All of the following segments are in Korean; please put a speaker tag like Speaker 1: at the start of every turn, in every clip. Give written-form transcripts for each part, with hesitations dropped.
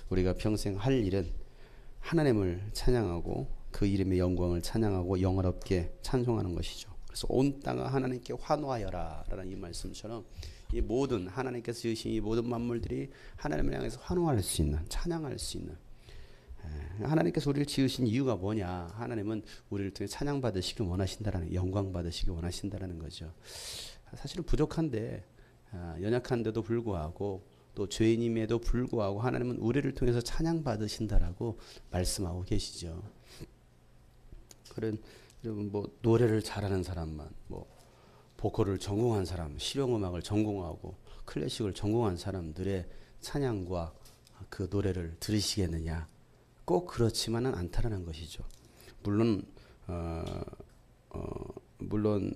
Speaker 1: 우리가 평생 할 일은 하나님을 찬양하고 그 이름의 영광을 찬양하고 영화롭게 찬송하는 것이죠. 그래서 온 땅아 하나님께 환호하여라 라는 이 말씀처럼 이 모든 하나님께서 지으신 이 모든 만물들이 하나님을 향해서 환호할 수 있는, 찬양할 수 있는, 하나님께서 우리를 지으신 이유가 뭐냐? 하나님은 우리를 통해 찬양 받으시길 원하신다라는, 영광 받으시길 원하신다라는 거죠. 사실은 부족한데, 연약한데도 불구하고 또 죄인임에도 불구하고 하나님은 우리를 통해서 찬양 받으신다라고 말씀하고 계시죠. 그런 뭐 노래를 잘하는 사람만, 뭐 보컬을 전공한 사람, 실용음악을 전공하고 클래식을 전공한 사람들의 찬양과 그 노래를 들으시겠느냐? 꼭 그렇지만은 않다라는 것이죠. 물론 물론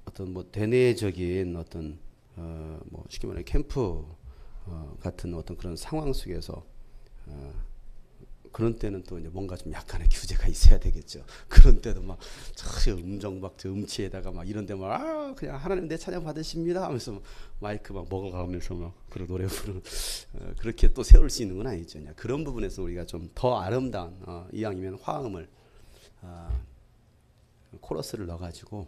Speaker 1: 어떤 뭐 대내적인 어떤 뭐 쉽게 말해 캠프 같은 어떤 그런 상황 속에서 그런 때는 또 이제 뭔가 좀 약간의 규제가 있어야 되겠죠. 그런 때도 막 저 음정 막 저 음치에다가 막 이런 데 막 그냥 하나님 내 찬양 받으십니다 하면서 마이크 막 먹어가면서 막 그런 노래 부르는 그렇게 또 세울 수 있는 건 아니죠. 그런 부분에서 우리가 좀 더 아름다운 이왕이면 화음을 코러스를 넣어가지고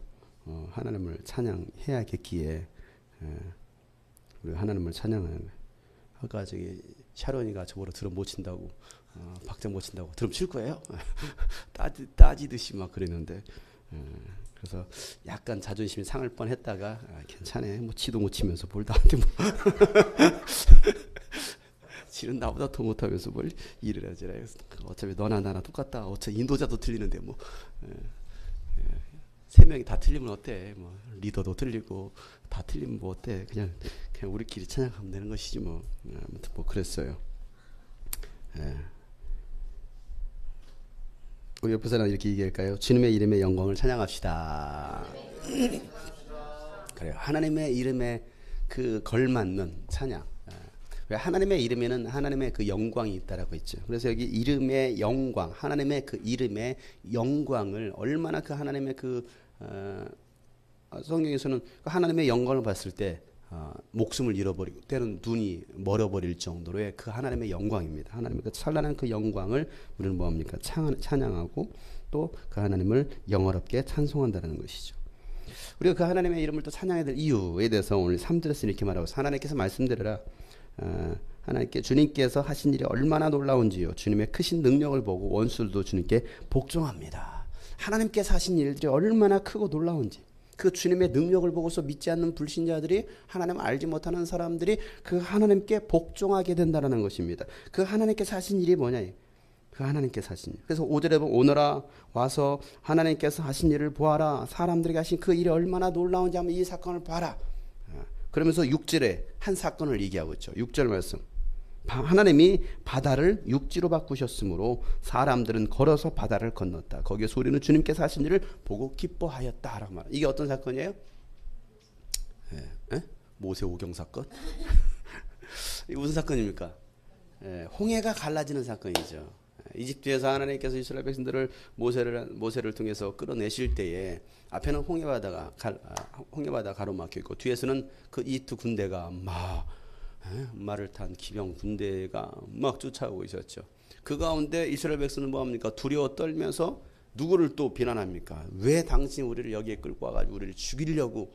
Speaker 1: 하나님을 찬양해야겠기에 우리 하나님을 찬양하는. 아까 저기 샤론이가 저보러 드럼 못 친다고 박자 못 친다고 드럼 칠 거예요? 따지듯이 막 그랬는데 그래서 약간 자존심이 상할 뻔했다가 괜찮아 뭐 치도 못 치면서 뭘 나한테 뭐 지는 나보다 더 못하면서 뭘 일을 하지라. 어차피 너나 나나 똑같다. 어차피 인도자도 틀리는데 뭐 세 명이 다 틀리면 어때? 뭐 리더도 틀리고 다 틀리면 뭐 어때? 그냥 우리끼리 찬양하면 되는 것이지 뭐. 아무튼 뭐 그랬어요. 우리 옆에 사람 이렇게 얘기할까요? 주님의 이름의 영광을 찬양합시다. 그래요. 하나님의 이름에 그 걸맞는 찬양. 왜 하나님의 이름에는 하나님의 그 영광이 있다라고 했죠. 그래서 여기 이름의 영광, 하나님의 그 이름의 영광을 얼마나 그 하나님의 그 성경에서는 그 하나님의 영광을 봤을 때 목숨을 잃어버리고 때는 눈이 멀어버릴 정도로의 그 하나님의 영광입니다. 하나님의 그 찬란한 그 영광을 우리는 뭐합니까? 찬양하고 또 그 하나님을 영어롭게 찬송한다는 것이죠. 우리가 그 하나님의 이름을 또 찬양해야 될 이유에 대해서 오늘 3절에서 이렇게 말하고, 하나님께서 말씀드려라. 하나님께 주님께서 하신 일이 얼마나 놀라운지요. 주님의 크신 능력을 보고 원수들도 주님께 복종합니다. 하나님께서 하신 일들이 얼마나 크고 놀라운지, 그 주님의 능력을 보고서 믿지 않는 불신자들이, 하나님을 알지 못하는 사람들이 그 하나님께 복종하게 된다는 것입니다. 그 하나님께서 하신 일이 뭐냐? 그 하나님께서 하신 일. 그래서 5절에 보면 오너라 와서 하나님께서 하신 일을 보아라. 사람들에게 하신 그 일이 얼마나 놀라운지 한번 이 사건을 봐라. 그러면서 6절에 한 사건을 얘기하고 있죠. 6절 말씀. 하나님이 바다를 육지로 바꾸셨으므로 사람들은 걸어서 바다를 건넜다. 거기에서 우리는 주님께서 하신 일을 보고 기뻐하였다 라고 말합니다. 이게 어떤 사건이에요? 모세 오경 사건? 이게 무슨 사건입니까? 홍해가 갈라지는 사건이죠. 이집트에서 하나님께서 이스라엘 백성들을 모세를 통해서 끌어내실 때에 앞에는 홍해바다가 가로막혀 있고 뒤에서는 그 이집트 군대가 말을 탄 기병 군대가 막 쫓아오고 있었죠. 그 가운데 이스라엘 백성은 뭐합니까? 두려워 떨면서 누구를 또 비난합니까? 왜 당신이 우리를 여기에 끌고 와가지고 우리를 죽이려고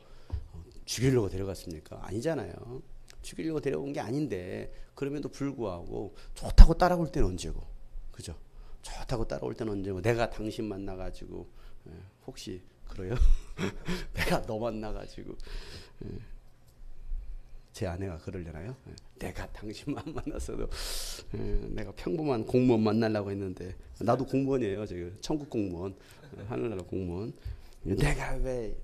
Speaker 1: 데려갔습니까? 아니잖아요. 죽이려고 데려온 게 아닌데, 그럼에도 불구하고 좋다고 따라올 때는 언제고, 그죠? 좋다고 따라올 때는 언제고, 내가 당신 만나가지고 혹시 그래요? 내가 너 만나가지고 제 아내가 그러려나요? 내가 당신만 만났어도 내가 평범한 공무원 만나려고 했는데, 나도 공무원이에요. 지금 천국 공무원, 하늘나라 공무원. 내가 왜?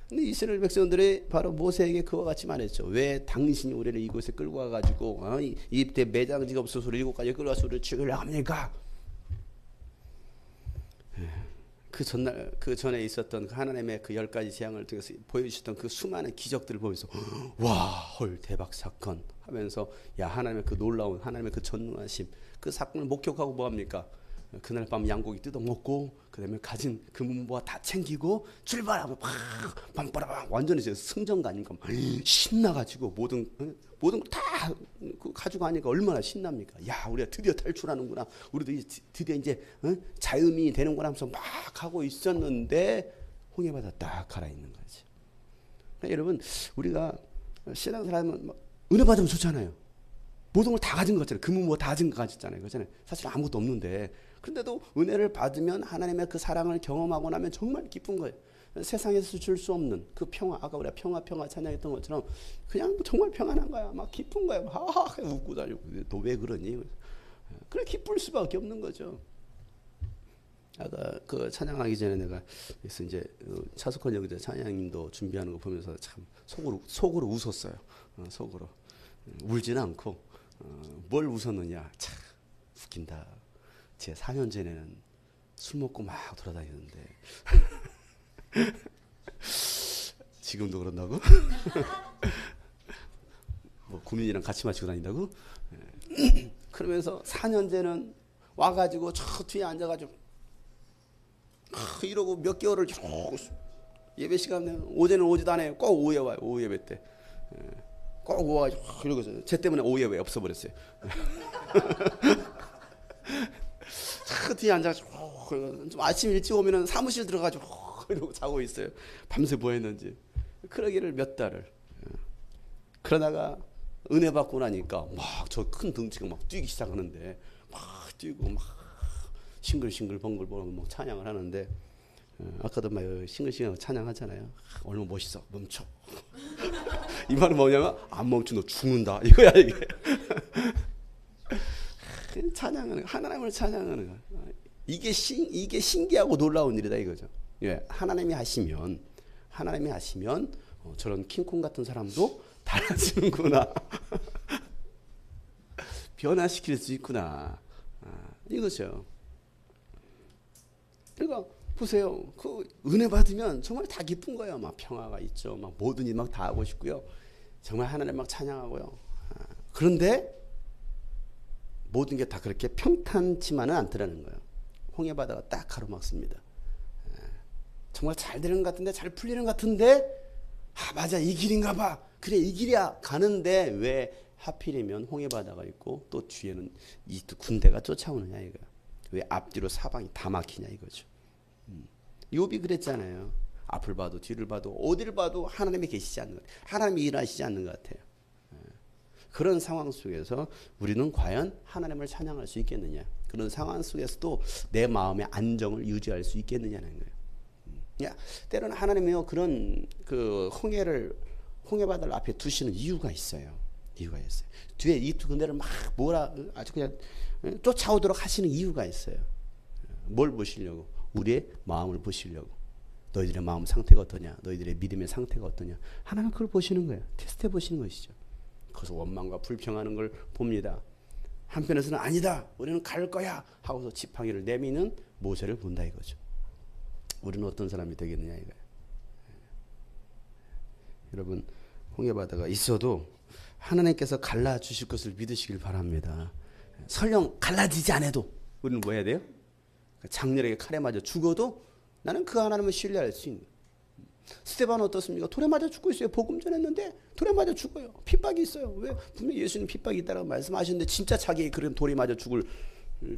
Speaker 1: 근데 이스라엘 백성들이 바로 모세에게 그와 같이 말했죠. 왜 당신이 우리를 이곳에 끌고 와가지고 이때 매장지가 없어서 우리 이곳까지 끌고 와서 우리를 죽이려고 합니까? 그 전에 있었던 그 하나님의 그 10가지 재앙을 통해서 보여주셨던 그 수많은 기적들을 보면서 와, 헐, 대박 사건 하면서, 야, 하나님의 그 놀라운, 하나님의 그 전능하심, 그 사건을 목격하고 뭐합니까? 그날 밤 양고기 뜯어먹고 그 다음에 가진 금은보화 다 챙기고 출발하고 팍 빵빠라빵 완전히 승전가 아닙니까? 신나가지고 모든 모든 걸 다 가져가니까 얼마나 신납니까? 야, 우리가 드디어 탈출하는구나. 우리도 드디어 이제 자유민이 되는구나 하면서 막 하고 있었는데 홍해바다 딱 갈아있는 거지. 그러니까 여러분, 우리가 신앙생활하면 은혜 받으면 좋잖아요. 모든 걸 다 가진 거 같잖아요. 금은 뭐 다 가진 거 가졌잖아요. 그렇잖아요. 사실 아무것도 없는데. 그런데도 은혜를 받으면 하나님의 그 사랑을 경험하고 나면 정말 기쁜 거예요. 세상에서 줄 수 없는 그 평화, 아까 우리가 평화 찬양했던 것처럼 그냥 정말 평안한 거야. 막 기쁜 거야. 막 웃고 다니고. 너 왜 그러니? 그래 기쁠 수밖에 없는 거죠. 아까 그 찬양하기 전에 내가 그래서 이제 차석헌 여기자 찬양님도 준비하는 거 보면서 참 속으로 웃었어요. 속으로 울지는 않고 뭘 웃었느냐? 참 웃긴다. 제 4년 전에는 술 먹고 막 돌아다니는데 지금도 그런다고? 뭐 구민이랑 같이 마시고 다닌다고? 그러면서 4년 전에는 와가지고 저 뒤에 앉아가지고 이러고 몇 개월을 쭉 예배 시간에 오전에는 오지도 않아요. 꼭 오후에 와요. 오후 예배 때. 꼭 와가지고 이러고 쟤 때문에 오후 예배 없어버렸어요. 저 뒤에 앉아가지고 좀 아침 일찍 오면은 사무실 들어가지고 이러고 자고 있어요. 밤새 뭐 했는지. 그러기를 몇 달을. 그러다가 은혜 받고 나니까 막 저 큰 덩치가 막 뛰기 시작하는데 막 뛰고 막 싱글싱글 벙글벙글 막 찬양을 하는데 아까도 막 싱글싱글 찬양하잖아요. 얼마나 멋있어. 멈춰. 이 말은 뭐냐면 안 멈추면 너 죽는다. 이거야 이게. 찬양하는 거, 하나님을 찬양하는 거. 이게 신기하고 놀라운 일이다 이거죠. 예, 하나님이 하시면 저런 킹콩 같은 사람도 달라지는구나. 변화시킬 수 있구나. 이거죠. 그러니까 보세요. 그 은혜 받으면 정말 다 기쁜 거예요. 막 평화가 있죠. 막 모든 일 막 다 하고 싶고요. 정말 하나님 막 찬양하고요. 그런데 모든 게 다 그렇게 평탄치만은 않더라는 거예요. 홍해바다가 딱 가로막습니다. 정말 잘 되는 것 같은데 잘 풀리는 것 같은데 맞아 이 길인가 봐. 그래 이 길이야. 가는데 왜 하필이면 홍해바다가 있고 또 뒤에는 이 군대가 쫓아오느냐 이거야. 왜 앞뒤로 사방이 다 막히냐 이거죠. 욥이 그랬잖아요. 앞을 봐도 뒤를 봐도 어디를 봐도 하나님이 계시지 않는 것 같아요. 하나님이 일하시지 않는 것 같아요. 그런 상황 속에서 우리는 과연 하나님을 찬양할 수 있겠느냐. 그런 상황 속에서도 내 마음의 안정을 유지할 수 있겠느냐는 거예요. 때로는 하나님이요 그런 그 홍해바다를 앞에 두시는 이유가 있어요. 뒤에 이 두 군대를 막 아주 그냥 쫓아오도록 하시는 이유가 있어요. 뭘 보시려고? 우리의 마음을 보시려고. 너희들의 마음 상태가 어떠냐? 너희들의 믿음의 상태가 어떠냐? 하나님 그걸 보시는 거예요. 테스트해 보시는 것이죠. 그래서 원망과 불평하는 걸 봅니다. 한편에서는 아니다. 우리는 갈 거야. 하고서 지팡이를 내미는 모세를 본다 이거죠. 우리는 어떤 사람이 되겠느냐 이거예요. 여러분 홍해바다가 있어도 하나님께서 갈라주실 것을 믿으시길 바랍니다. 설령 갈라지지 않아도 우리는 뭐 해야 돼요? 장렬하게 칼에 맞아 죽어도 나는 그 하나님을 신뢰할 수 있는. 스데반은 어떻습니까? 돌에 맞아 죽고 있어요. 복음 전했는데 돌에 맞아 죽어요. 핍박이 있어요. 왜? 분명히 예수님 핍박이 있다고 말씀하셨는데 진짜 자기 그런 돌에 맞아 죽을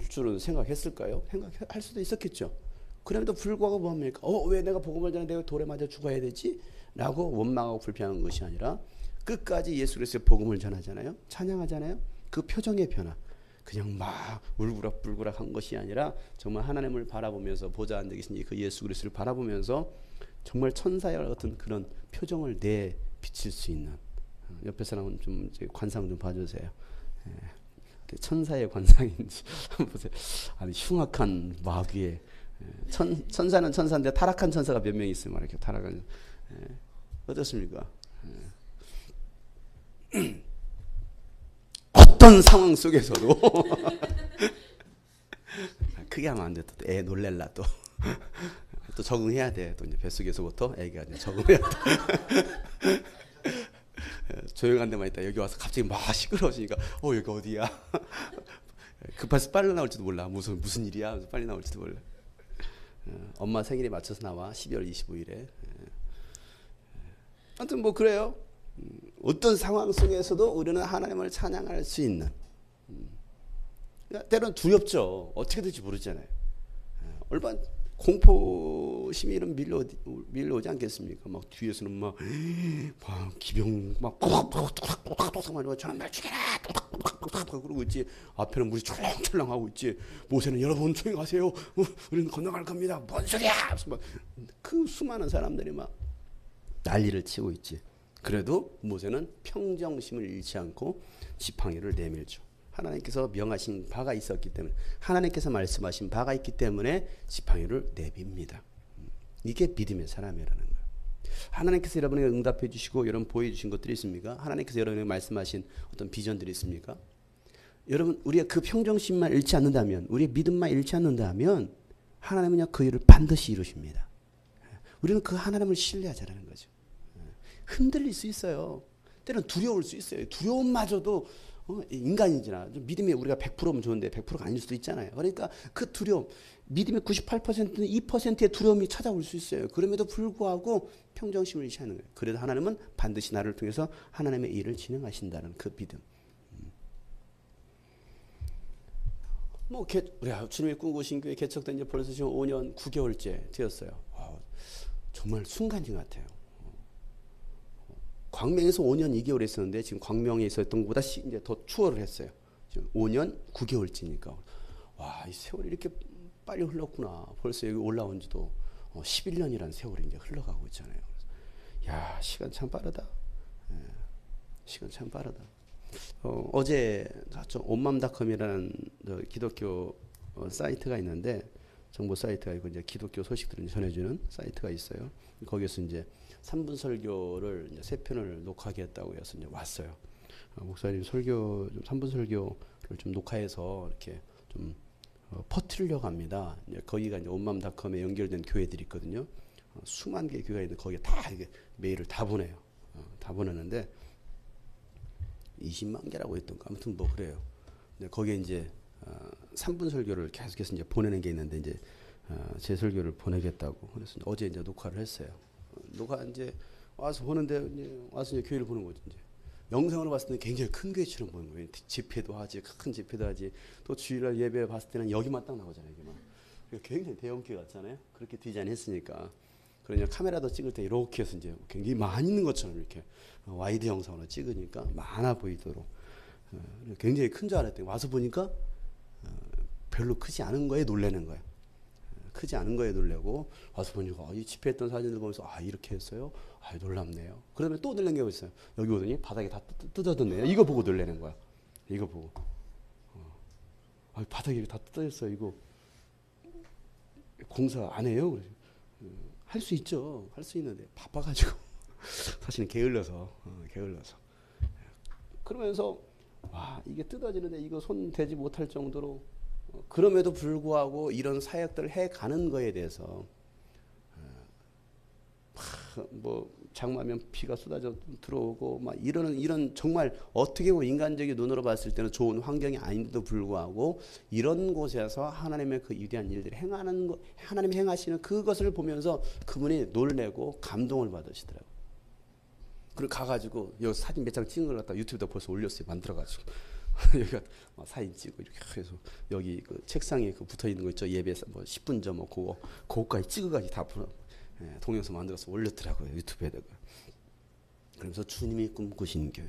Speaker 1: 줄은 생각했을까요? 생각할 수도 있었겠죠. 그럼에도 불구하고 뭐합니까? 왜 내가 복음을 전했는데 왜 돌에 맞아 죽어야 되지? 라고 원망하고 불평하는 것이 아니라 끝까지 예수 그리스도의 복음을 전하잖아요. 찬양하잖아요. 그 표정의 변화. 그냥 막 울그락불그락한 것이 아니라 정말 하나님을 바라보면서 보좌 앉아 계신 그 예수 그리스도를 바라보면서 정말 천사와 같은 그런 표정을 내 비칠 수 있는. 옆에 사람은 좀 관상 좀 봐주세요. 천사의 관상인지 한번 보세요. 아니 흉악한 마귀의 천사는 천사인데 타락한 천사가 몇 명 있으면 이렇게 타락한. 어떻습니까? 어떤 상황 속에서도 크게 하면 안 돼. 또 애 놀랄라 또. 또 적응해야 돼. 또 이제 뱃속에서부터 애가 이제 적응해야 돼. 조용한 데만 있다 여기 와서 갑자기 막 시끄러워지니까 여기 어디야? 급해서 빨리 나올지도 몰라. 무슨 일이야? 빨리 나올지도 몰라. 엄마 생일에 맞춰서 나와 12월 25일에. 아무튼 뭐 그래요. 어떤 상황 속에서도 우리는 하나님을 찬양할 수 있는. 때로는 두렵죠. 어떻게 될지 모르잖아요. 얼마나 공포심이 이런 밀려오지 않겠습니까? 막 뒤에서는 막 기병 막 톡톡톡톡톡 말고 저놈 날 죽여라 톡톡톡톡 그러고 있지. 앞에는 물이 철렁철렁 하고 있지. 모세는 여러분 조용히 하세요. 우리는 건너갈 겁니다. 뭔 소리야? 그 수많은 사람들이 막 난리를 치고 있지. 그래도 모세는 평정심을 잃지 않고 지팡이를 내밀죠. 하나님께서 명하신 바가 있었기 때문에, 하나님께서 말씀하신 바가 있기 때문에 지팡이를 내밉니다. 이게 믿음의 사람이라는 거예요. 하나님께서 여러분에게 응답해 주시고 여러분 보여주신 것들이 있습니까? 하나님께서 여러분에게 말씀하신 어떤 비전들이 있습니까? 여러분, 우리가 그 평정심만 잃지 않는다면, 우리의 믿음만 잃지 않는다면 하나님은요 그 일을 반드시 이루십니다. 우리는 그 하나님을 신뢰하자는 거죠. 흔들릴 수 있어요. 때로는 두려울 수 있어요. 두려움마저도 인간이지나 믿음이 우리가 100%면 좋은데 100%가 아닐 수도 있잖아요. 그러니까 그 두려움, 믿음의 98%는 2%의 두려움이 찾아올 수 있어요. 그럼에도 불구하고 평정심을 잃지 않는 거예요. 그래도 하나님은 반드시 나를 통해서 하나님의 일을 진행하신다는 그 믿음. 뭐 우리 주님이 꿈꾸신 교회 개척된 지 벌써 지금 5년 9개월째 되었어요. 정말 순간인 것 같아요. 광명에서 5년 2개월 했었는데 지금 광명에 있었던 것보다 이제 더 추월을 했어요. 지금 5년 9개월째니까 와, 이 세월이 이렇게 빨리 흘렀구나. 벌써 여기 올라온 지도 11년이라는 세월이 이제 흘러가고 있잖아요. 야, 시간 참 빠르다. 시간 참 빠르다. 어제 온맘닷컴이라는 기독교 사이트가 있는데, 정보 사이트가 있고 이제 기독교 소식들을 전해주는 사이트가 있어요. 거기에서 이제 3분 설교를 이제 3편을 녹화하겠다고 해서 이제 왔어요. 목사님 설교 좀 3분 설교를 좀 녹화해서 이렇게 좀 퍼뜨리려고 합니다. 이제 거기가 이제 온맘닷컴에 연결된 교회들이 있거든요. 수만 개의 교회가 있는데 거기에 다 이게 메일을 다 보내요. 다 보내는데 20만 개라고 했던가 아무튼 뭐 그래요. 근데 거기에 이제 3분 설교를 계속해서 이제 보내는 게 있는데 이제 제 설교를 보내겠다고 그래서 어제 이제 녹화를 했어요. 녹화 이제 와서 보는데 이제 와서 이제 교회를 보는 거죠. 이제 영상으로 봤을 때는 굉장히 큰 교회처럼 보는 거예요. 집회도 하지, 큰 집회도 하지. 또 주일날 예배 봤을 때는 여기만 딱 나오잖아요. 여기만. 굉장히 대형 교회 같잖아요. 그렇게 디자인했으니까. 그러냐 카메라도 찍을 때 이렇게 해서 이제 굉장히 많이 있는 것처럼 이렇게 와이드 영상으로 찍으니까 많아 보이도록 굉장히 큰 줄 알았더니 와서 보니까 별로 크지 않은 거에 놀라는 거예요. 크지 않은 거에 놀래고 와서 보니까 이 집회했던 사진들 보면서 이렇게 했어요. 놀랍네요. 그러면 또 놀란 게 있어요. 여기 오더니 바닥에 다 뜯어졌네요. 이거 보고 놀라는 거야. 이거 보고 바닥에 다 뜯어졌어요. 이거 공사 안 해요? 할 수 있죠. 할 수 있는데 바빠가지고 사실은 게을러서 그러면서 와, 이게 뜯어지는데 이거 손 대지 못할 정도로 그럼에도 불구하고 이런 사역들을 해가는 거에 대해서 뭐 장마면 비가 쏟아져 들어오고 막 이런 정말 어떻게 보면 인간적인 눈으로 봤을 때는 좋은 환경이 아닌데도 불구하고 이런 곳에서 하나님의 그 위대한 일들을 행하는 거, 하나님이 행하시는 그것을 보면서 그분이 놀래고 감동을 받으시더라고요. 그리고 가가지고 여기 사진 몇 장 찍은 걸 갖다 유튜브에다 벌써 올렸어요. 만들어가지고 여기가 사진 찍고 이렇게 해서 여기 그 책상에 그 붙어 있는 거 있죠. 예배에서 뭐 10분 전 뭐 그거까지 찍어가지고 다 동영상 만들어서 올렸더라고요. 유튜브에다가. 그러면서 주님이 꿈꾸신 교회,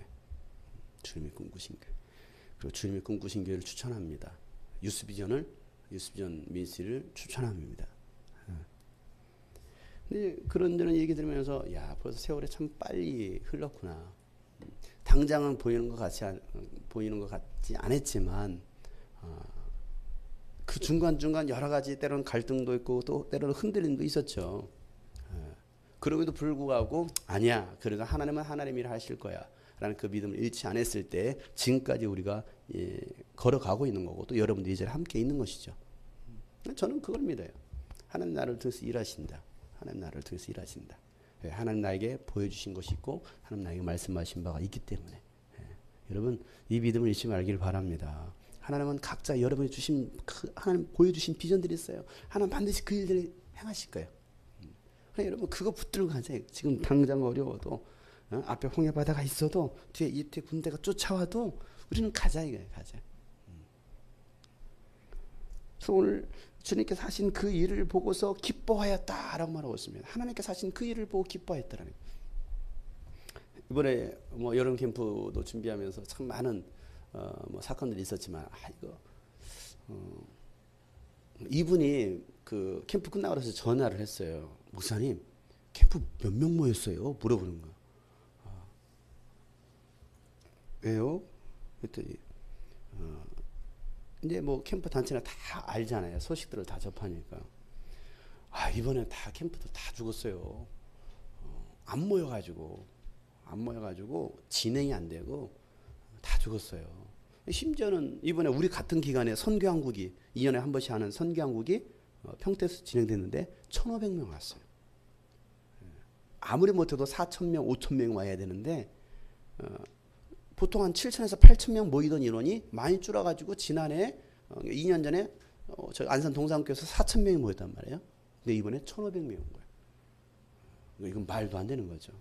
Speaker 1: 주님이 꿈꾸신 교회, 그리고 주님이 꿈꾸신 교회를 추천합니다. 유스비전 미니스트리를 추천합니다. 근데 그런저런 얘기 들으면서 야, 벌써 세월이 참 빨리 흘렀구나. 당장은 보이는 것 같지 않았지만 그 중간중간 여러 가지 때로는 갈등도 있고 또 때로는 흔들림도 있었죠. 그럼에도 불구하고 아니야, 그래도 하나님은 하나님이라 하실 거야 라는 그 믿음을 잃지 않았을 때 지금까지 우리가 걸어가고 있는 거고 또 여러분들이 이제 함께 있는 것이죠. 저는 그걸 믿어요. 하나님 나를 통해서 일하신다. 하나님 나를 통해서 일하신다. 하나님 나에게 보여주신 것이 있고 하나님 나에게 말씀하신 바가 있기 때문에 여러분 이 믿음을 잊지 말기를 바랍니다. 하나님은 각자 여러분이 주신 하나님 보여주신 비전들이 있어요. 하나님 반드시 그 일들을 행하실 거예요. 그러니까 여러분 그거 붙들고 가세요. 지금 당장 어려워도 앞에 홍해 바다가 있어도 뒤에 이태 군대가 쫓아와도 우리는 가자 이거예요. 가자. 그래서 오늘 주님께서 하신 그 일을 보고서 기뻐하였다라고 말하고 있습니다. 하나님께서 하신 그 일을 보고 기뻐했다라는 거예요. 이번에 뭐 여름 캠프도 준비하면서 참 많은 뭐 사건들이 있었지만 이거 이분이 그 캠프 끝나고 나서 전화를 했어요. 목사님 캠프 몇 명 모였어요? 물어보는 거예요. 왜요? 그랬더니 이제 뭐 캠프 단체나 다 알잖아요. 소식들을 다 접하니까. 이번에 다 캠프들 다 죽었어요. 안 모여가지고 진행이 안 되고 다 죽었어요. 심지어는 이번에 우리 같은 기간에 선교한국이 2년에 한 번씩 하는 선교한국이 평택에서 진행됐는데 1,500명 왔어요. 아무리 못해도 4,000명, 5,000명 와야 되는데 보통 한 7,000에서 8,000명 모이던 인원이 많이 줄어가지고 지난해 2년 전에 저 안산 동산교에서 4,000명이 모였단 말이에요. 근데 이번에 1,500명이 온 거예요. 이건 말도 안 되는 거죠.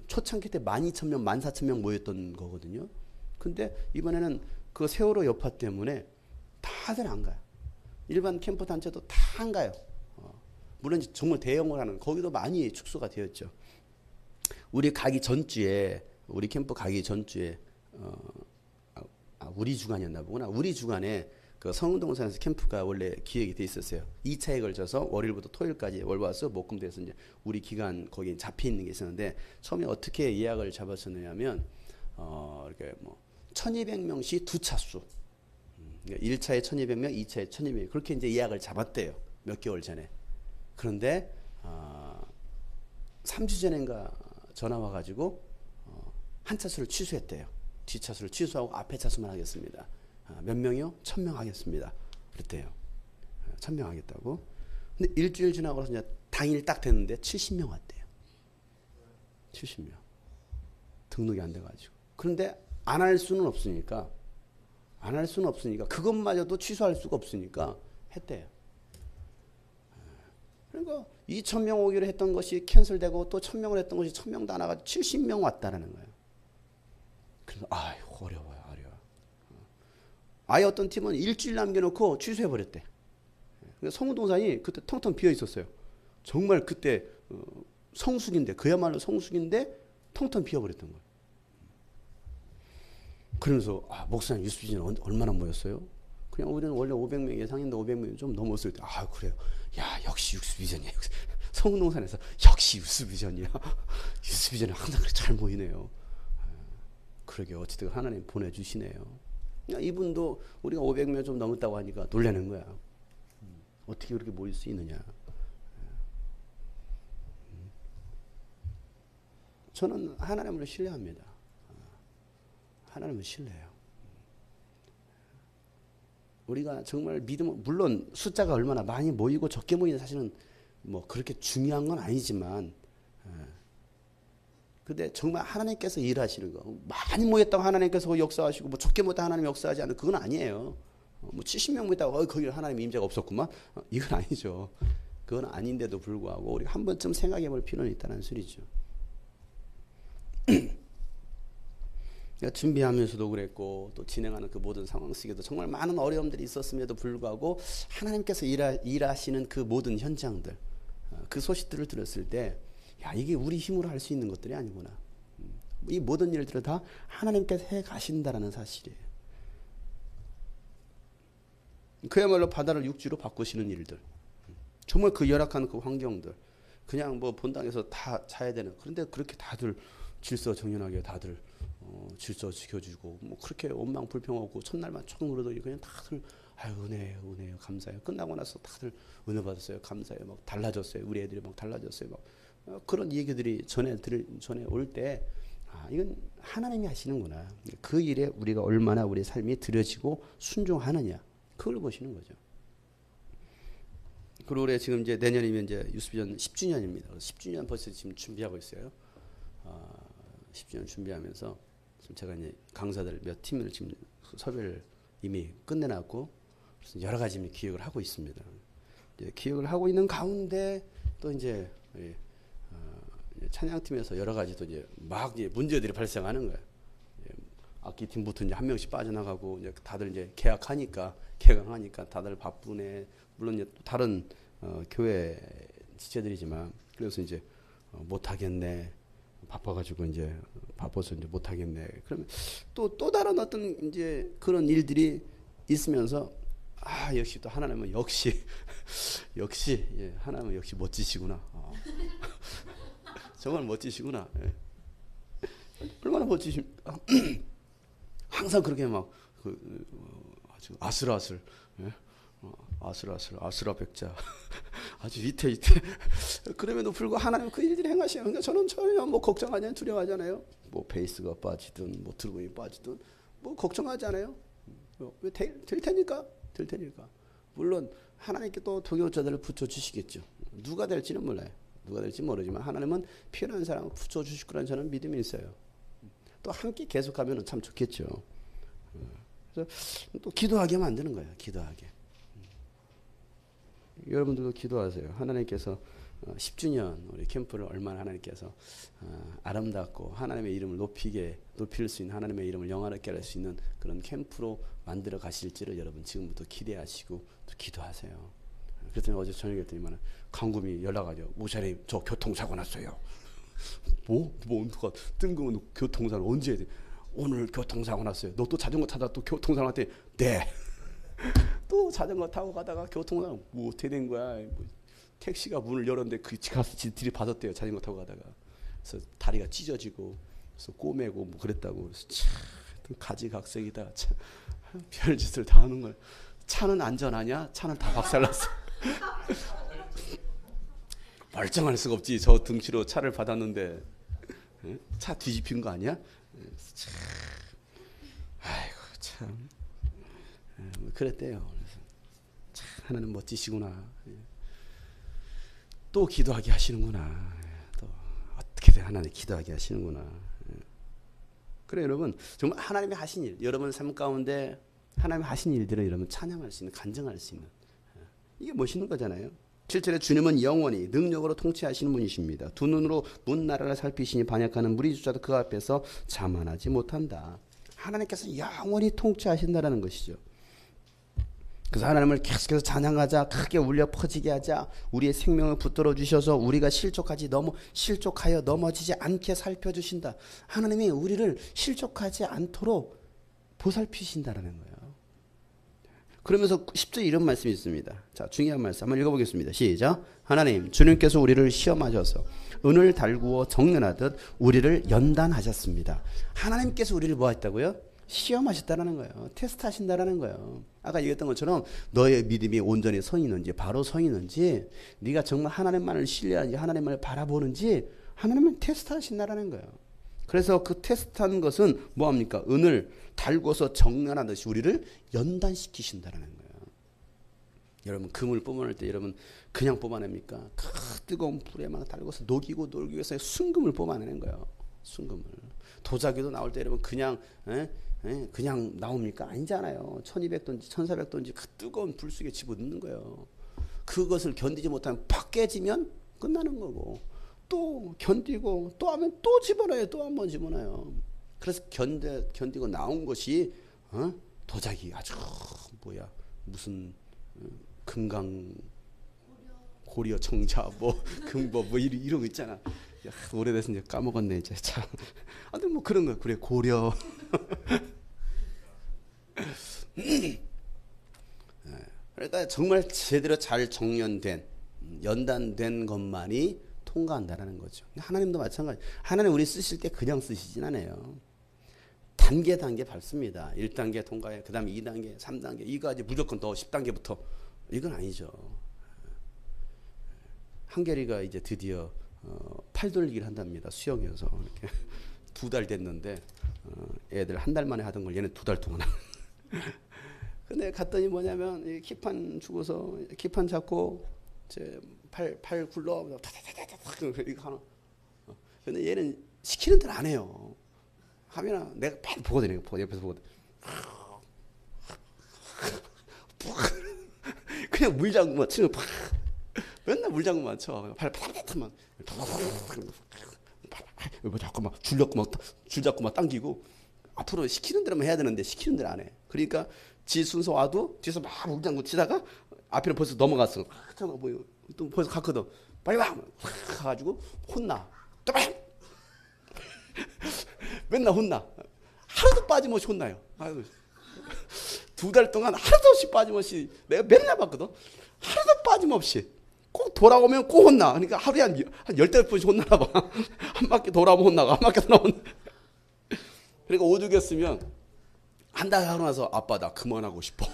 Speaker 1: 초창기 때 12,000명, 14,000명 모였던 거거든요. 근데 이번에는 그 세월호 여파 때문에 다들 안 가요. 일반 캠프 단체도 다 안 가요. 물론 정말 대형을 하는 거기도 많이 축소가 되었죠. 우리 캠프 가기 전주에 우리 주간이었나 보구나. 우리 주간에 그 성운동산에서 캠프가 원래 기획이 돼 있었어요. 2차에 걸쳐서 월요일부터 토요일까지 월화수 목금돼서 이제 우리 기간 거기 잡혀 있는 게 있었는데 처음에 어떻게 예약을 잡았었느냐면 이렇게 뭐 1,200명씩 두 차수. 1차에 1,200명, 2차에 1,200명 그렇게 이제 예약을 잡았대요. 몇 개월 전에. 그런데 3주 전인가 전화 와가지고 한 차수를 취소했대요. 뒷차수를 취소하고 앞에 차수만 하겠습니다. 몇 명이요? 1,000명 하겠습니다. 그랬대요. 1,000명 하겠다고. 근데 일주일 지나고 나서 이제 당일 딱 됐는데 70명 왔대요. 70명. 등록이 안 돼가지고. 그런데 안 할 수는 없으니까 그것마저도 취소할 수가 없으니까 했대요. 그러니까 2,000명 오기로 했던 것이 캔슬되고 또 1,000명을 했던 것이 1,000명도 안 와가지고 70명 왔다라는 거예요. 그래서 어려워요. 아예 어떤 팀은 일주일 남겨놓고 취소해버렸대. 성우동산이 그때 텅텅 비어 있었어요. 정말 그때 성수기인데 그야말로 성수기인데 텅텅 비어버렸던 거예요. 그러면서 목사님 유수비전은 얼마나 모였어요? 그냥 우리는 원래 500명 예상인데 500명이 좀 넘었을 때 그래요. 야 역시 유수비전이야. 성우동산에서 역시 유수비전이야. 유수비전이 항상 그렇게 잘 모이네요. 그러게 어쨌든 하나님 보내주시네요. 이분도 우리가 500명 좀 넘었다고 하니까 놀라는 거야. 어떻게 그렇게 모일 수 있느냐. 저는 하나님을 신뢰합니다. 하나님을 신뢰해요. 우리가 정말 물론 숫자가 얼마나 많이 모이고 적게 모이는 사실은 뭐 그렇게 중요한 건 아니지만 근데 정말 하나님께서 일하시는 거 많이 모였다고 하나님께서 역사하시고 뭐 적게 모였다고 하나님 역사하지 않는 그건 아니에요. 뭐 70명 모였다고 거기 하나님 임재가 없었구만. 이건 아니죠. 그건 아닌데도 불구하고 우리 한 번쯤 생각해 볼 필요는 있다는 소리죠. 준비하면서도 그랬고 또 진행하는 그 모든 상황 속에도 정말 많은 어려움들이 있었음에도 불구하고 하나님께서 일하시는 그 모든 현장들 그 소식들을 들었을 때 이게 우리 힘으로 할 수 있는 것들이 아니구나. 이 모든 일들을 다 하나님께서 해 가신다라는 사실이에요. 그야말로 바다를 육지로 바꾸시는 일들. 정말 그 열악한 그 환경들. 그냥 뭐 본당에서 다 자야 되는. 그런데 그렇게 다들 질서정연하게 다들 질서 지켜주고 뭐 그렇게 원망 불평하고 첫날만 쭉 그러더니 그냥 다들 은혜예요 감사해요. 끝나고 나서 다들 은혜 받았어요 감사해요 막 달라졌어요. 우리 애들이 막 달라졌어요 막 그런 얘기들이 전에 올 때 이건 하나님이 하시는구나. 그 일에 우리가 얼마나 우리 삶이 들여지고 순종하느냐 그걸 보시는 거죠. 그리고 올해 지금 이제 내년이면 이제 유스비전 10주년입니다. 10주년 벌써 지금 준비하고 있어요. 10주년 준비하면서 지금 제가 이제 강사들 몇 팀을 지금 섭외를 이미 끝내놨고 여러 가지 기획을 하고 있습니다. 이제 기획을 하고 있는 가운데 또 이제 찬양팀에서 여러 가지 또 이제 막 이제 문제들이 발생하는 거예요. 악기 팀부터 이제 한 명씩 빠져나가고 이제 다들 이제 개강하니까 다들 바쁘네. 물론 이제 또 다른 교회 지체들이지만 그래서 이제 못 하겠네. 바빠가지고 이제 바빠서 이제 못 하겠네. 그러면 또 다른 어떤 이제 그런 일들이 있으면서 역시 또 하나님은 역시 하나님은 역시 멋지시구나. 정말 멋지시구나. 예. 얼마나 멋지십니까? 항상 그렇게 막 아주 아슬아슬, 예? 아슬아백자, 아주 위태. 그럼에도 불구하고 하나님 그 일들을 행하셔요. 그러니까 저는 전혀 뭐 걱정하지 않아요, 두려워하잖아요. 뭐 페이스가 빠지든 뭐 트루건이 빠지든 뭐 걱정하지 않아요. 왜 될 테니까. 물론 하나님께 또 동역자들을 붙여 주시겠죠. 누가 될지는 몰라요. 누가 될지 모르지만 하나님은 필요한 사람을 붙여 주실 거라는 저는 믿음이 있어요. 또 함께 계속하면 참 좋겠죠. 그래서 또 기도하게 만드는 거예요. 기도하게. 여러분들도 기도하세요. 하나님께서 10주년 우리 캠프를 얼마나 하나님께서 아름답고 하나님의 이름을 높일 수 있는, 하나님의 이름을 영화롭게 할 수 있는 그런 캠프로 만들어 가실지를 여러분 지금부터 기대하시고 또 기도하세요. 그랬더니 어제 저녁에 했더니만 강금이 연락하죠. 목사님 저 교통사고 났어요. 누가 뜬금없는 교통사고 언제 해야 돼? 오늘 교통사고 났어요. 너 또 자전거 타다 또 교통사고 났대. 네. 또 자전거 타고 가다가 교통사고 뭐 어떻게 된 거야? 뭐 택시가 문을 열었는데 그 가서 들이받았대요. 자전거 타고 가다가. 그래서 다리가 찢어지고 그래서 꼬매고 뭐 그랬다고. 그래서 참 가지각색이다. 참 별짓을 다 하는 거예요. 차는 안전하냐? 차는 다 박살났어. 멀쩡할 수가 없지. 저 등치로 차를 받았는데 차 뒤집힌 거 아니야? 참, 아이고 참 그랬대요. 그래서 참 하나님 멋지시구나. 또 기도하게 하시는구나. 또 어떻게든 하나님 기도하게 하시는구나. 그래 여러분 정말 하나님이 하신 일, 여러분 삶 가운데 하나님이 하신 일들을 여러분 찬양할 수 있는, 간증할 수 있는 이게 멋있는 거잖아요. 7절에 주님은 영원히 능력으로 통치하시는 분이십니다. 두 눈으로 문 나라를 살피시니 반역하는 무리주자도 그 앞에서 자만하지 못한다. 하나님께서 영원히 통치하신다라는 것이죠. 그래서 하나님을 계속해서 찬양하자, 크게 울려 퍼지게 하자, 우리의 생명을 붙들어 주셔서 우리가 실족하여 넘어지지 않게 살펴주신다. 하나님이 우리를 실족하지 않도록 보살피신다라는 거예요. 그러면서 10절에 이런 말씀이 있습니다. 자, 중요한 말씀 한번 읽어보겠습니다. 시작. 하나님, 주님께서 우리를 시험하셔서 은을 달구어 정련하듯 우리를 연단하셨습니다. 하나님께서 우리를 뭐 했다고요? 시험하셨다라는 거예요. 테스트하신다라는 거예요. 아까 얘기했던 것처럼 너의 믿음이 온전히 서 있는지, 바로 서 있는지, 네가 정말 하나님만을 신뢰하는지, 하나님만을 바라보는지 하나님은 테스트하신다라는 거예요. 그래서 그 테스트한 것은 뭐합니까? 은을 달궈서 정련하듯이 우리를 연단시키신다라는 거예요. 여러분 금을 뽑아낼 때 여러분 그냥 뽑아냅니까? 그 뜨거운 불에 막 달궈서 녹이고 위해서 순금을 뽑아내는 거예요. 순금을. 도자기도 나올 때 여러분 그냥 나옵니까? 아니잖아요. 1200도인지 1400도인지 그 뜨거운 불 속에 집어넣는 거예요. 그것을 견디지 못하면 팍 깨지면 끝나는 거고, 또 견디고 또 하면 또 집어넣어요. 또 한 번 집어넣어요. 그래서 견디고 나온 것이 도자기 아주 무슨 금강 고려 청자 금법 이런 거 있잖아. 야, 오래돼서 이제 까먹었네 이제 참. 아무튼 뭐 그런 거 그래 고려. 그러니까 정말 제대로 잘 정련된 연단된 것만이 통과한다라는 거죠. 하나님도 마찬가지. 하나님 우리 쓰실 때 그냥 쓰시진 않아요. 단계 밟습니다. 1단계 통과해. 그 다음에 2단계, 3단계. 이거까지 무조건 더 10단계부터. 이건 아니죠. 한결이가 이제 드디어 팔 돌리기를 한답니다. 수영해서. 이렇게 2달 됐는데 애들 한 달 만에 하던 걸 얘는 2달 동안 근데 갔더니 뭐냐면 기판 주고서 기판 잡고 제 팔 굴러 이거 하나. 근데 얘는 시키는 대로 안 해요. 하면 내가 팍 보거든요. 옆에서 보거든. 그냥 물장구만 치면 팍. 맨날 물장구만 쳐. 팔 팍팍팍만. 자꾸 막 줄 잡고 막 당기고 앞으로 시키는 대로만 해야 되는데 시키는 대로 안 해. 그러니까 지 순서 와도 뒤에서 막 물장구 치다가 앞에는 벌써 넘어갔어. 또 벌써 갔거든. 빨리 와! 가가지고 혼나. 또 맨날 혼나. 하루도 빠짐없이 혼나요. 아유. 2달 동안 하루도 없이 빠짐없이 내가 맨날 봤거든. 하루도 빠짐없이. 꼭 돌아오면 꼭 혼나. 그러니까 하루에 한 10대번씩 혼나나 봐. 한 바퀴 돌아오면 혼나고 한 바퀴 돌아오면. 그러니까 오죽했으면 한 달 하고 나서 아빠 나 그만하고 싶어.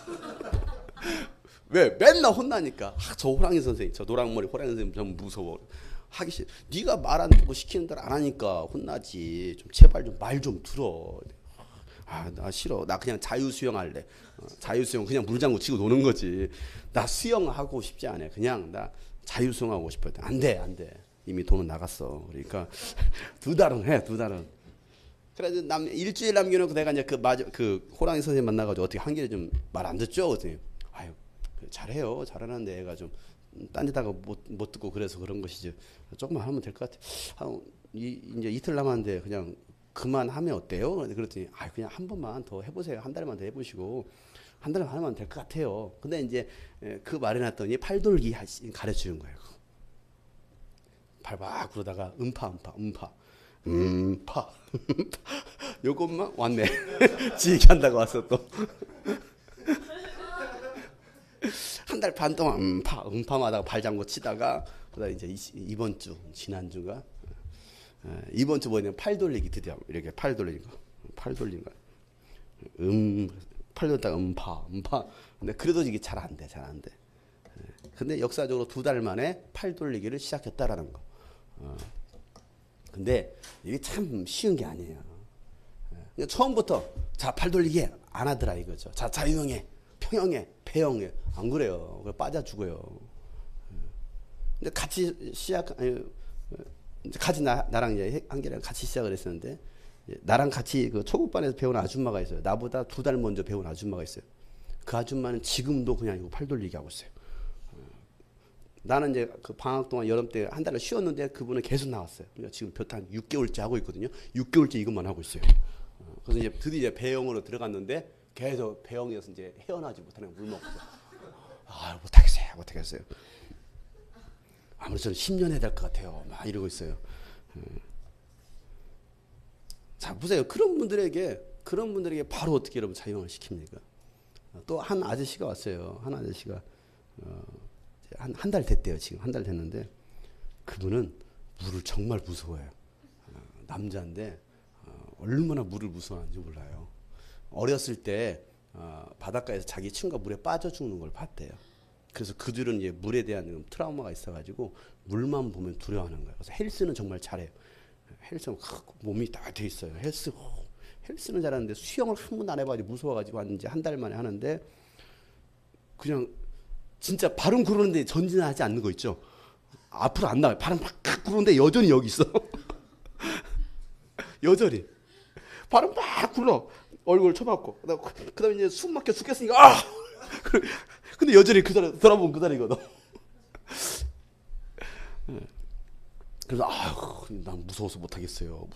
Speaker 1: 왜? 맨날 혼나니까. 저 호랑이 선생님, 저 노랑머리 호랑이 선생님 좀 무서워. 하기 싫어. 네가 말 안 듣고 시키는 대로 안 하니까 혼나지. 좀 제발 좀 말 좀 들어. 나 싫어. 나 그냥 자유수영 할래. 자유수영 그냥 물장구 치고 노는 거지. 나 수영하고 싶지 않아. 그냥 나 자유수영하고 싶어. 안 돼. 이미 돈은 나갔어. 그러니까 2달은 해. 2달은. 그래서 일주일 남겨놓고 내가 이제 그 호랑이 선생님 만나가지고 어떻게 한 길에 좀 말 안 듣죠? 그랬더니 아유 잘해요. 잘하는데 애가 좀 딴데다가 못 듣고 그래서 그런 것이지. 조금만 하면 될 것 같아. 이제 이틀 남았는데 그냥 그만하면 어때요? 그랬더니 그냥 한 번만 더 해보세요. 한 달만 더 해보시고 한 달만 하면 될 것 같아요. 근데 이제 그 말해 놨더니 팔돌기 가르치는 거예요. 발박 그러다가 음파 요것만 왔네. 지 얘기 한다고 왔어 또. 한 달 반 동안 음파마다 발장구 치다가 그다음 이제 이번 주 지난주가 이번 주 뭐냐면 팔 돌리기 드디어 이렇게 팔 돌리는 거. 팔 돌리는 거. 팔 돌다가 음파. 근데 그래도 이게 잘 안 돼. 근데 역사적으로 2달 만에 팔 돌리기를 시작했다라는 거. 근데 이게 참 쉬운 게 아니에요. 처음부터 자 팔 돌리기 안 하더라 이거죠. 자 자유형해, 평형해, 배형해 안 그래요. 빠져 죽어요. 근데 같이 나랑 이제 한계랑 같이 시작을 했었는데 나랑 같이 그 초급반에서 배운 아줌마가 있어요. 나보다 2달 먼저 배운 아줌마가 있어요. 그 아줌마는 지금도 그냥 이거 팔 돌리기 하고 있어요. 나는 이제 그 방학 동안 여름 때 한 달을 쉬었는데 그분은 계속 나왔어요. 그러니까 지금 몇 한 6개월째 하고 있거든요. 6개월째 이것만 하고 있어요. 그래서 이제 드디어 이제 배영으로 들어갔는데 계속 배영이어서 이제 헤어나지 못하는 물 먹고. 못하겠어요. 아무래도 저는 10년 해야 될 것 같아요. 막 이러고 있어요. 자, 보세요. 그런 분들에게 바로 어떻게 여러분 자유형을 시킵니까? 또 한 아저씨가 왔어요. 한 아저씨가 한 달 됐대요. 지금 한 달 됐는데 그분은 물을 정말 무서워해요. 남자인데 얼마나 물을 무서워하는지 몰라요. 어렸을 때 바닷가에서 자기 친구가 물에 빠져 죽는 걸 봤대요. 그래서 그들은 이제 물에 대한 트라우마가 있어가지고 물만 보면 두려워하는 거예요. 그래서 헬스는 정말 잘해요. 헬스는 몸이 다 돼 있어요. 헬스는 잘하는데 수영을 한 번도 안 해봐가지고 무서워가지고 왔는지 한 달 만에 하는데 그냥 진짜 발은 구르는데 전진하지 않는 거 있죠. 앞으로 안 나와요. 발은 막 구르는데 여전히 여기 있어. 여전히 발은 막 굴러. 얼굴 쳐박고 그다음에 이제 숨 막혀 죽겠으니까 근데 여전히 돌아보면 그 자리거든. 그래서 난 무서워서 못하겠어요.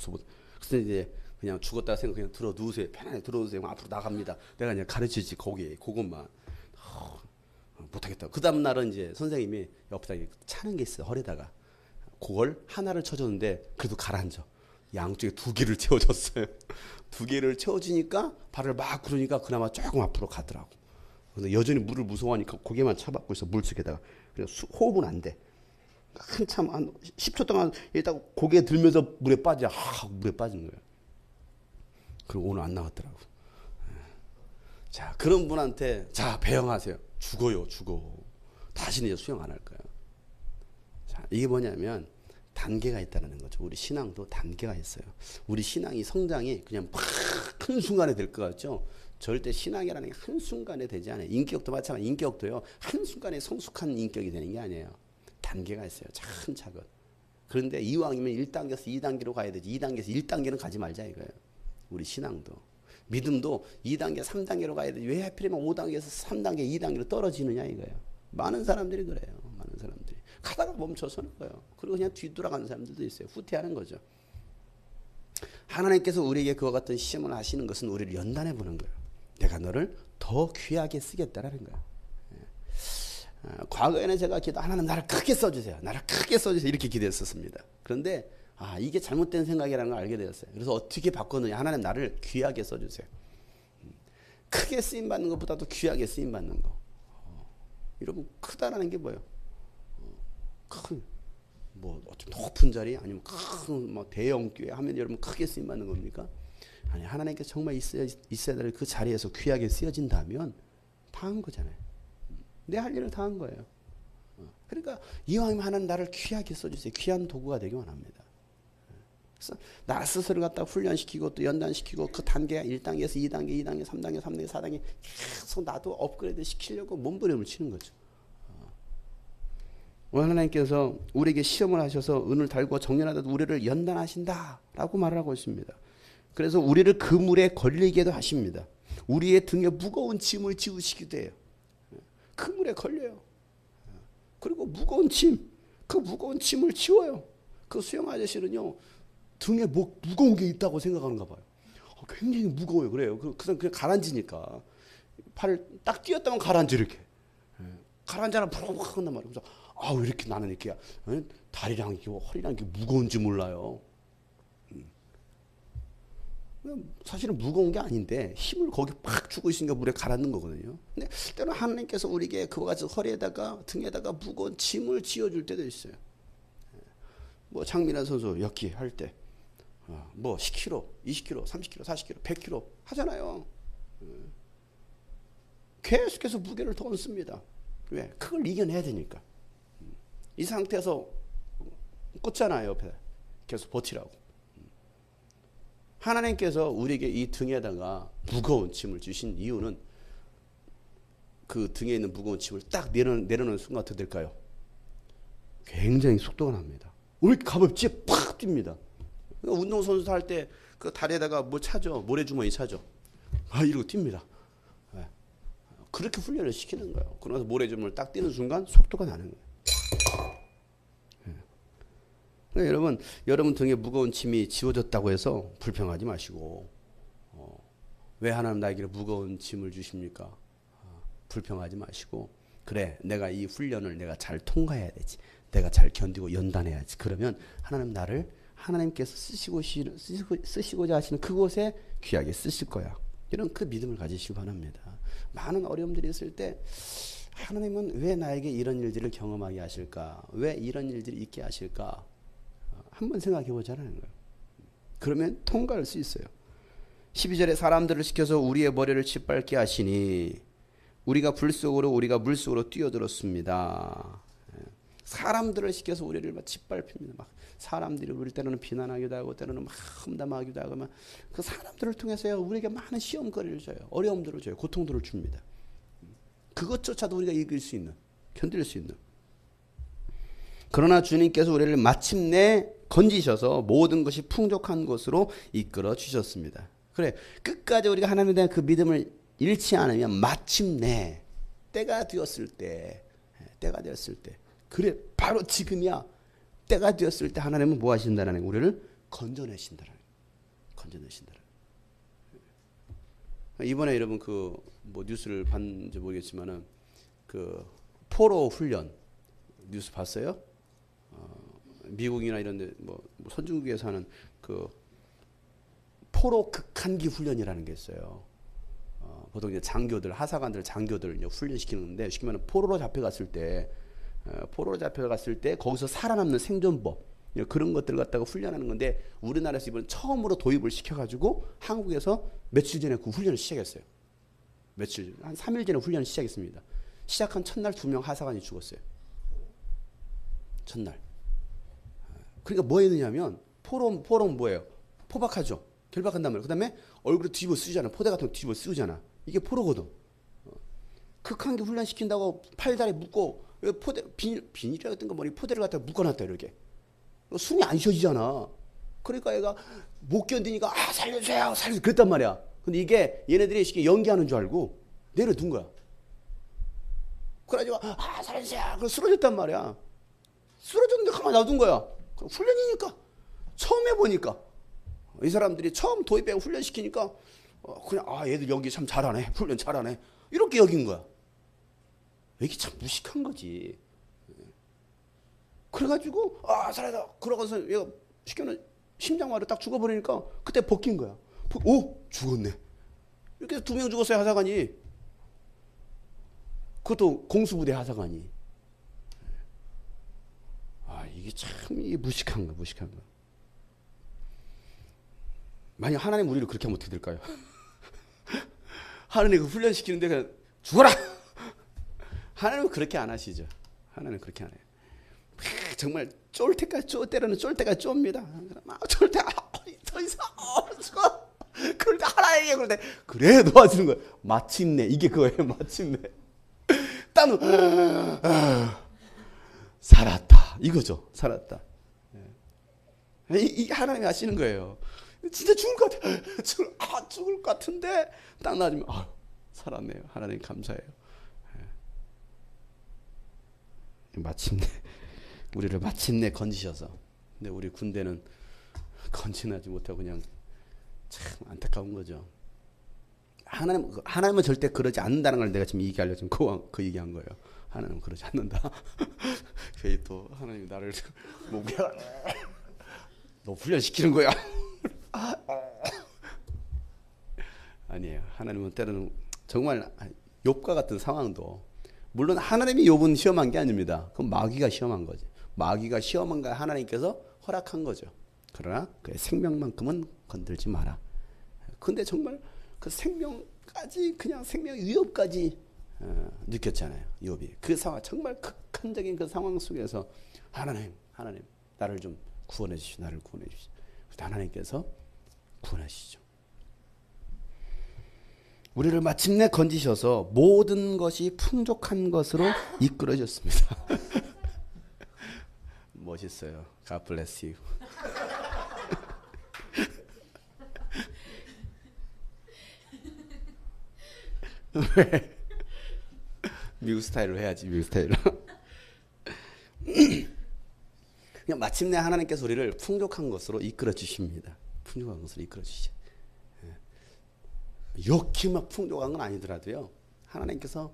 Speaker 1: 그래서 이제 그냥 죽었다 생각 그냥 들어 누우세요. 편안히 들어 누우세요. 앞으로 나갑니다. 내가 그냥 가르치지 그것만 못하겠다. 그 다음 날은 이제 선생님이 옆에다 차는 게 있어요. 허리다가 그걸 하나를 쳐줬는데 그래도 가라앉아. 양쪽에 2개를 채워줬어요. 2개를 채워주니까 발을 막 구르니까 그나마 조금 앞으로 가더라고. 근데 여전히 물을 무서워하니까 고개만 쳐박고 있어. 물속에다가. 그래서 호흡은 안 돼. 한참 한 10초 동안 일단 고개 들면서 물에 물에 빠지는 거예요. 그리고 오늘 안 나왔더라고. 자, 그런 분한테 자 배영하세요. 죽어. 다시는 이제 수영 안 할 거야. 자, 이게 뭐냐면 단계가 있다는 거죠. 우리 신앙도 단계가 있어요. 우리 신앙이 성장이 그냥 팍 한 순간에 될 것 같죠. 절대 신앙이라는 게 한순간에 되지 않아요. 인격도 마찬가지. 인격도요. 한순간에 성숙한 인격이 되는 게 아니에요. 단계가 있어요. 차근차근. 그런데 이왕이면 1단계에서 2단계로 가야 되지. 2단계에서 1단계는 가지 말자 이거예요. 우리 신앙도. 믿음도 2단계, 3단계로 가야 되지. 왜 하필이면 5단계에서 3단계, 2단계로 떨어지느냐 이거예요. 많은 사람들이 그래요. 많은 사람들이. 가다가 멈춰서는 거예요. 그리고 그냥 뒤돌아가는 사람들도 있어요. 후퇴하는 거죠. 하나님께서 우리에게 그와 같은 시험을 하시는 것은 우리를 연단해 보는 거예요. 내가 너를 더 귀하게 쓰겠다라는 거예요. 과거에는 제가 기도 하나님 나를 크게 써주세요. 나를 크게 써주세요. 이렇게 기도했었습니다. 그런데 이게 잘못된 생각이라는 걸 알게 되었어요. 그래서 어떻게 바꿨느냐. 하나님 나를 귀하게 써주세요. 크게 쓰임받는 것보다도 귀하게 쓰임받는 거. 여러분 크다라는 게 뭐예요? 어좀 높은 자리 아니면 큰 대형 교회 하면 여러분 크게 쓰임받는 겁니까? 아니 하나님께 정말 있어야 될 그 자리에서 귀하게 쓰여진다면 다 한 거잖아요. 내 할 일을 다 한 거예요. 그러니까 이왕이면 하나님 나를 귀하게 써주세요. 귀한 도구가 되기 원합니다. 그래서 나 스스로 갖다 훈련시키고 또 연단시키고 그 단계가 1단계에서 2단계, 2단계, 3단계, 3단계, 4단계 계속 나도 업그레이드 시키려고 몸부림을 치는 거죠. 오늘 하나님께서 우리에게 시험을 하셔서 은을 달고 정련하듯 우리를 연단하신다라고 말을 하고 있습니다. 그래서 우리를 그 물에 걸리게도 하십니다. 우리의 등에 무거운 짐을 지우시기도 해요. 그 물에 걸려요. 그리고 무거운 짐, 그 무거운 짐을 지워요. 그 수영 아저씨는요, 등에 무거운 게 있다고 생각하는가 봐요. 굉장히 무거워요. 그래요. 그냥 가라앉으니까. 팔을 딱 띄었다면 가라앉아, 이렇게. 가라앉아라, 푹 한단 말이에요. 그래서, 이렇게 나는 이렇게, 다리랑 허리랑 이렇게 무거운지 몰라요. 사실은 무거운 게 아닌데 힘을 거기 팍 주고 있으니까 물에 가라앉는 거거든요. 근데 때로는 하나님께서 우리에게 그와 같이 허리에다가 등에다가 무거운 짐을 지어줄 때도 있어요. 장민환 선수 역기 할 때 10kg, 20kg, 30kg, 40kg, 100kg 하잖아요. 계속해서 무게를 더 얹습니다. 왜? 그걸 이겨내야 되니까. 이 상태에서 꽂잖아요. 옆에 계속 버티라고. 하나님께서 우리에게 이 등에다가 무거운 짐을 주신 이유는 그 등에 있는 무거운 짐을 딱 내려놓는 순간 어떻게 될까요? 굉장히 속도가 납니다. 왜 이렇게 가볍지? 팍 뜁니다. 운동선수 할 때 그 다리에다가 뭐 차죠? 모래주머니 차죠? 이러고 뜁니다. 그렇게 훈련을 시키는 거예요. 그러면서 모래주머니를 딱 뛰는 순간 속도가 나는 거예요. 그러니까 여러분 등에 무거운 짐이 지워졌다고 해서 불평하지 마시고 왜 하나님 나에게 무거운 짐을 주십니까? 불평하지 마시고 그래 내가 이 훈련을 내가 잘 통과해야 되지. 내가 잘 견디고 연단해야지. 그러면 하나님 나를 하나님께서 쓰시고자 하시는 그곳에 귀하게 쓰실 거야. 이런 그 믿음을 가지시기 바랍니다. 많은 어려움들이 있을 때 하나님은 왜 나에게 이런 일들을 경험하게 하실까? 왜 이런 일들이 있게 하실까? 한번 생각해 보자는 거예요. 그러면 통과할 수 있어요. 12절에 사람들을 시켜서 우리의 머리를 짓밟게 하시니 우리가 우리가 물속으로 뛰어들었습니다. 사람들을 시켜서 우리를 막 짓밟힙니다. 막 사람들이 우리 때로는 비난하기도 하고 때로는 막 험담하기도 하고 그 사람들을 통해서요 우리에게 많은 시험거리를 줘요. 어려움들을 줘요. 고통들을 줍니다. 그것조차도 우리가 이길 수 있는, 견딜 수 있는. 그러나 주님께서 우리를 마침내 건지셔서 모든 것이 풍족한 곳으로 이끌어 주셨습니다. 그래, 끝까지 우리가 하나님에 대한 그 믿음을 잃지 않으면 마침내 때가 되었을 때, 그래 바로 지금이야. 때가 되었을 때 하나님은 뭐 하신다는 거예요? 우리를 건져내신다는 거예요. 이번에 여러분 뉴스를 봤는지 모르겠지만은 포로 훈련 뉴스 봤어요? 미국이나 이런 데 선진국에서 하는 포로 극한기 훈련이라는 게 있어요. 보통 이제 하사관들 장교들 이제 훈련시키는데 쉽게 말하면 포로로 잡혀갔을 때 거기서 살아남는 생존법 그런 것들을 갖다가 훈련하는 건데 우리나라에서 이번 처음으로 도입을 시켜가지고 한국에서 며칠 전에 그 훈련을 시작했어요. 한 3일 전에 훈련을 시작했습니다. 시작한 첫날 2명 하사관이 죽었어요. 첫날. 그러니까 뭐 했느냐면 포로는 뭐예요? 포박하죠. 결박한단 말이에요. 그 다음에 얼굴에 뒤집어 쓰잖아. 포대 같은 거 뒤집어 쓰잖아. 이게 포로거든. 극한기 훈련시킨다고 팔다리 묶고 비닐이라든가 포대를 갖다 묶어놨다 이렇게. 숨이 안 쉬어지잖아. 그러니까 얘가 못 견디니까 살려주세요 그랬단 말이야. 근데 이게 얘네들이 쉽게 연기하는 줄 알고 내려둔 거야. 그래가지고 살려주세요. 그래서 쓰러졌단 말이야. 쓰러졌는데 가만히 놔둔 거야. 훈련이니까 처음 해보니까 이 사람들이 처음 도입에 훈련시키니까 그냥 얘들 여기 참 잘하네. 훈련 잘하네. 이렇게 여긴 거야. 이게 참 무식한 거지. 그래가지고 살아다 그러고서 얘가 시켜놓은 심장마비로 딱 죽어버리니까 그때 벗긴 거야. 죽었네. 이렇게 2명 죽었어요. 하사관이. 그것도 공수부대 하사관이. 이게 참 무식한 거, 무식한 거. 만약 하나님 우리를 그렇게 하면 어떻게 될까요? 하나님 그 훈련시키는데 그냥 죽어라! 하나님은 그렇게 안 하시죠. 하나님은 그렇게 안 해요. 정말 쫄 때까지 때로는 쫄 때까지 쫍니다. 쫄 때, 더 이상, 죽어! 그럴 때 하나님이 그럴 때, 그래, 도와주는 거야. 마침내, 이게 그거예요, 마침내. 땀은, 살았다. 이거죠. 살았다. 이 하나님이 하시는 거예요. 진짜 죽을 것 같아. 죽을 것 같은데 딱 나아지면 살았네요. 하나님 감사해요. 마침내 우리를 마침내 건지셔서. 근데 우리 군대는 건진하지 못하고 그냥 참 안타까운 거죠. 하나님은 절대 그러지 않는다는 걸 내가 지금 얘기하려고 지금 그 얘기한 거예요. 하나님은 그러지 않는다. 괜히 또 하나님이 나를 너 훈련시키는 거야. 아니에요. 하나님은 때로는 정말 욥과 같은 상황도, 물론 하나님이 욥은 시험한 게 아닙니다. 그건 마귀가 시험한 거지. 마귀가 시험한 거 하나님께서 허락한 거죠. 그러나 그의 생명만큼은 건들지 마라. 근데 정말 그 생명까지, 그냥 생명 위협까지 느꼈잖아요. 욥이. 그 상황, 정말 극한적인 그 상황 속에서 하나님 나를 좀 구원해 주시오. 나를 구원해 주시오. 하나님께서 구원하시죠. 우리를 마침내 건지셔서 모든 것이 풍족한 것으로 이끌어 줬습니다. 멋있어요. God bless you. 왜? 미국 스타일로 해야지. 미국 스타일로. 그냥 마침내 하나님께서 우리를 풍족한 것으로 이끌어 주십니다. 풍족한 것으로 이끌어 주시죠. 이렇게 막 풍족한 건 아니더라도요. 하나님께서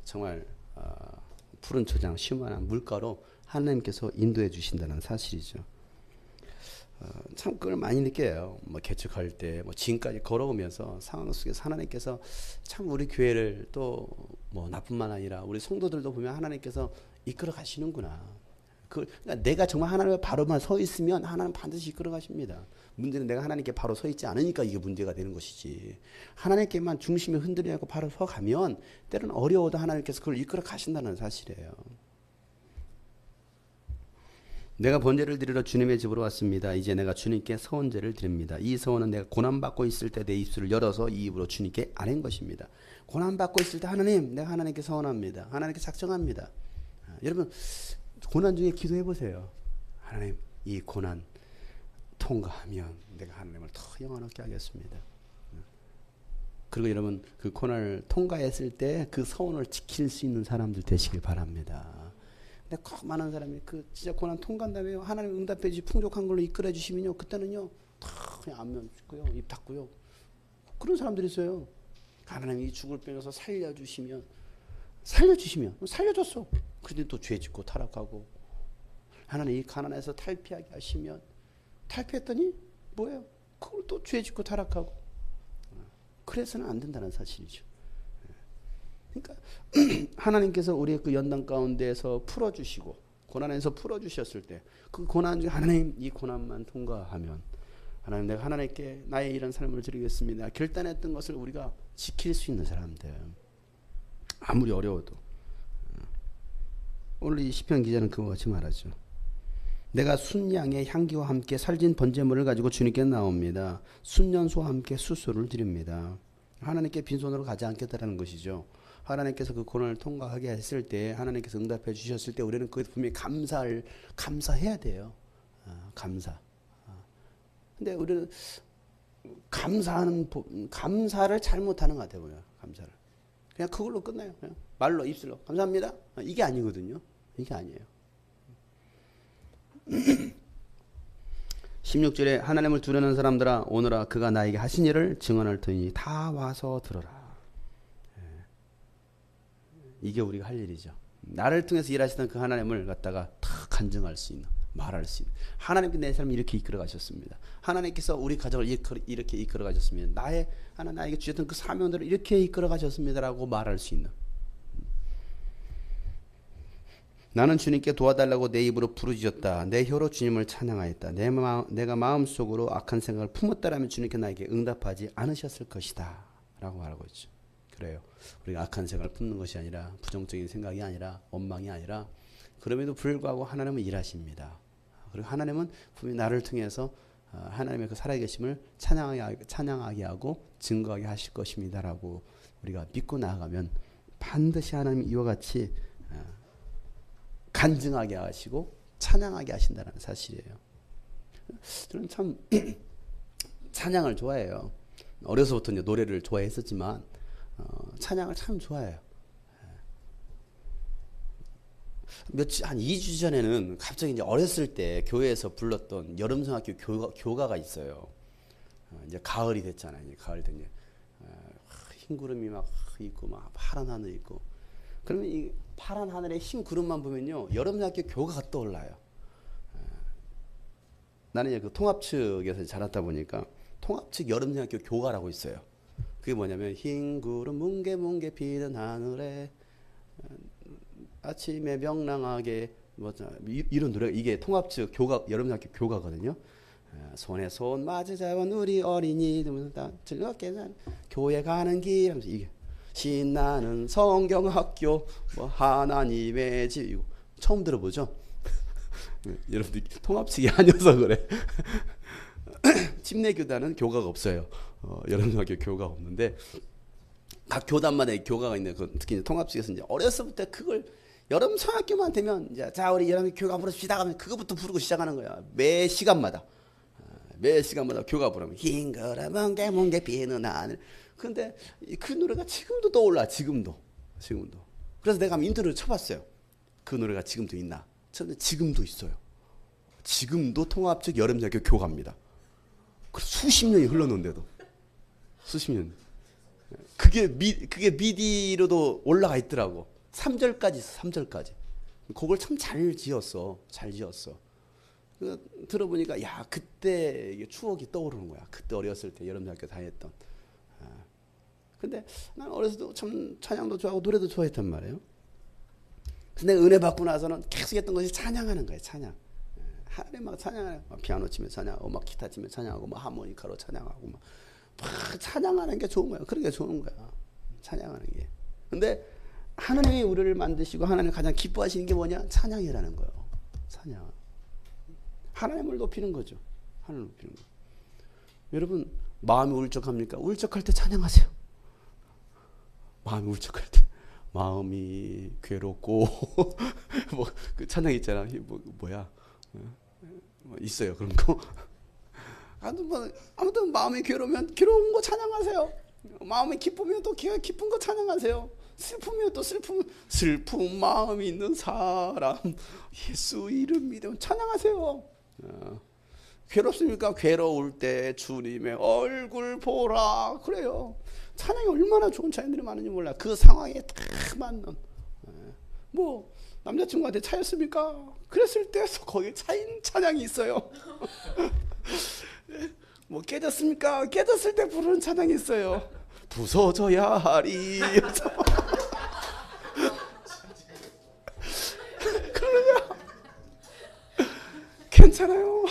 Speaker 1: 정말 푸른 초장, 시원한 물가로 하나님께서 인도해 주신다는 사실이죠. 참 그걸 많이 느껴요. 뭐 개척할 때, 뭐 지금까지 걸어오면서 상황 속에서 하나님께서 참 우리 교회를 또 뭐 나뿐만 아니라 우리 성도들도 보면 하나님께서 이끌어 가시는구나. 그러니까 내가 정말 하나님의 바로만 서 있으면 하나님 반드시 이끌어 가십니다. 문제는 내가 하나님께 바로 서 있지 않으니까 이게 문제가 되는 것이지. 하나님께만 중심이 흔들리고 바로 서 가면 때로는 어려워도 하나님께서 그걸 이끌어 가신다는 사실이에요. 내가 번제를 드리러 주님의 집으로 왔습니다. 이제 내가 주님께 서원제를 드립니다. 이 서원은 내가 고난받고 있을 때 내 입술을 열어서 이 입으로 주님께 아는 것입니다. 고난받고 있을 때 하나님, 내가 하나님께 서원합니다. 하나님께 작정합니다. 여러분 고난 중에 기도해 보세요. 하나님, 이 고난 통과하면 내가 하나님을 더 영원하게 하겠습니다. 그리고 여러분 그 고난을 통과했을 때 그 서원을 지킬 수 있는 사람들 되시길 바랍니다. 근데 꼭 많은 사람이 그 진짜 고난 통과한 다음에 하나님 응답해 주시 풍족한 걸로 이끌어 주시면요, 그때는요 다 그냥 안면 죽고요, 입 닫고요. 그런 사람들이 있어요. 하나님이 죽을 병에서 살려주시면 살려줬어. 그런데 또 죄 짓고 타락하고, 하나님 이 가난에서 탈피하게 하시면 탈피했더니 뭐예요? 그걸 또 죄 짓고 타락하고. 그래서는 안 된다는 사실이죠. 그러니까 하나님께서 우리의 그 연단 가운데에서 풀어주시고 고난에서 풀어주셨을 때 그 고난 중에 하나님 이 고난만 통과하면 하나님 내가 하나님께 나의 이런 삶을 드리겠습니다. 결단했던 것을 우리가 지킬 수 있는 사람들, 아무리 어려워도. 오늘 이 시편 기자는 그와 같이 말하죠. 내가 순양의 향기와 함께 살진 번제물을 가지고 주님께 나옵니다. 순년소와 함께 수수를 드립니다. 하나님께 빈손으로 가지 않겠다라는 것이죠. 하나님께서 그 고난을 통과하게 했을 때, 하나님께서 응답해 주셨을 때 우리는 그것에 분명히 감사해야 돼요. 감사. 근데 우리는 감사를 잘못하는 것 같아요. 감사를. 그냥 그걸로 끝나요. 그냥 말로, 입술로 감사합니다. 이게 아니거든요. 이게 아니에요. 16절에 하나님을 두려는 사람들아 오너라 그가 나에게 하신 일을 증언할 터이니 다 와서 들어라. 이게 우리가 할 일이죠. 나를 통해서 일하시던 그 하나님을 갖다가 다 간증할 수 있는, 말할 수 있는. 하나님께 내 삶을 이렇게 이끌어 가셨습니다. 하나님께서 우리 가정을 이렇게 이끌어 가셨습니다. 나에게 주셨던 그 사명들을 이렇게 이끌어 가셨습니다라고 말할 수 있는. 나는 주님께 도와달라고 내 입으로 부르짖었다. 내 혀로 주님을 찬양하였다. 내가 마음속으로 악한 생각을 품었다라면 주님께 나에게 응답하지 않으셨을 것이다 라고 말하고 있죠. 그래요. 우리가 악한 생각을 품는 것이 아니라, 부정적인 생각이 아니라, 원망이 아니라, 그럼에도 불구하고 하나님은 일하십니다. 그리고 하나님은 분명히 나를 통해서 하나님의 그 살아계심을 찬양하게 하고 증거하게 하실 것입니다라고 우리가 믿고 나아가면 반드시 하나님이 이와 같이 간증하게 하시고 찬양하게 하신다는 사실이에요. 저는 참 찬양을 좋아해요. 어려서부터 이제 노래를 좋아했었지만 찬양을 참 좋아해요. 한 2주 전에는 갑자기 이제 어렸을 때 교회에서 불렀던 여름성학교 교가가 있어요. 이제 가을이 됐잖아요. 이제 가을 됐네. 흰 구름이 막 있고 막 파란 하늘 있고. 그러면 이 파란 하늘에 흰 구름만 보면요 여름성학교 교가가 떠올라요. 나는 이제 그 통합 측에서 자랐다 보니까 통합 측 여름성학교 교가라고 있어요. 그게 뭐냐면 흰 구름 뭉게뭉게 피는 하늘에 아침에 명랑하게 이런 노래 이게 통합 측 교가 여름학교 교가거든요. 손에 손 마주 잡은 우리 어린이 즐겁게 교회 가는 길 하면서 이게 신나는 성경학교 뭐 하나님의 집 이거 처음 들어보죠? 여러분들 통합 측이 아니어서 그래. 침례교단은 교가가 없어요. 여름학교 교가가 없는데 각 교단마다 교가가 있는데 특히 통합 측에서 이제 어렸을부터 그걸 여름 성학교만 되면 이제 자 우리 여름 교가 부릅시다 하면 그거부터 부르고 시작하는 거야. 매 시간마다 교가 부르면 흰 거라 멍게 비는 하늘. 근데 그 노래가 지금도 떠올라. 지금도. 그래서 내가 인터넷을 쳐봤어요. 그 노래가 지금도 있나? 지금도 있어요. 지금도 통합 측 여름학교 교가입니다. 수십 년이 흘렀는데도 수십 년. 그게 미디로도 올라가 있더라고. 3절까지 있어. 3절까지. 그걸 참 잘 지었어. 들어보니까 야 그때 이게 추억이 떠오르는 거야. 그때 어렸을 때 여름학교 다녔던. 근데 난 어렸을 때 참 찬양도 좋아하고 노래도 좋아했단 말이에요. 근데 은혜 받고 나서는 계속 했던 것이 찬양하는 거예요. 찬양. 하나님 막 찬양하는 거야. 피아노 치면 찬양하고 막 기타 치면 찬양하고 막 하모니카로 찬양하고 막 찬양하는 게 좋은 거야. 그런 게 좋은 거야. 찬양하는 게. 근데 하나님이 우리를 만드시고 하나님 가장 기뻐하시는 게 뭐냐? 찬양이라는 거예요. 찬양. 하나님을 높이는 거죠. 하나님을 높이는 거. 여러분 마음이 울적합니까? 울적할 때 찬양하세요. 마음이 울적할 때. 마음이 괴롭고 뭐 그 찬양 있잖아. 뭐야? 있어요 그런 거. 아무튼 마음이 괴로우면 괴로운 거 찬양하세요. 마음이 기쁘면 또 기쁜 거 찬양하세요. 슬프면 또 슬픈 마음이 있는 사람 예수 이름 믿으면 찬양하세요. 괴롭습니까? 괴로울 때 주님의 얼굴 보라 그래요. 찬양이 얼마나 좋은 찬양들이 많은지 몰라. 그 상황에 딱 맞는. 뭐 남자친구한테 차였습니까? 그랬을 때 거기에 차인 찬양이 있어요. 뭐 깨졌습니까? 깨졌을 때 부르는 찬양이 있어요. 부서져야 하리. 그러냐? 괜찮아요.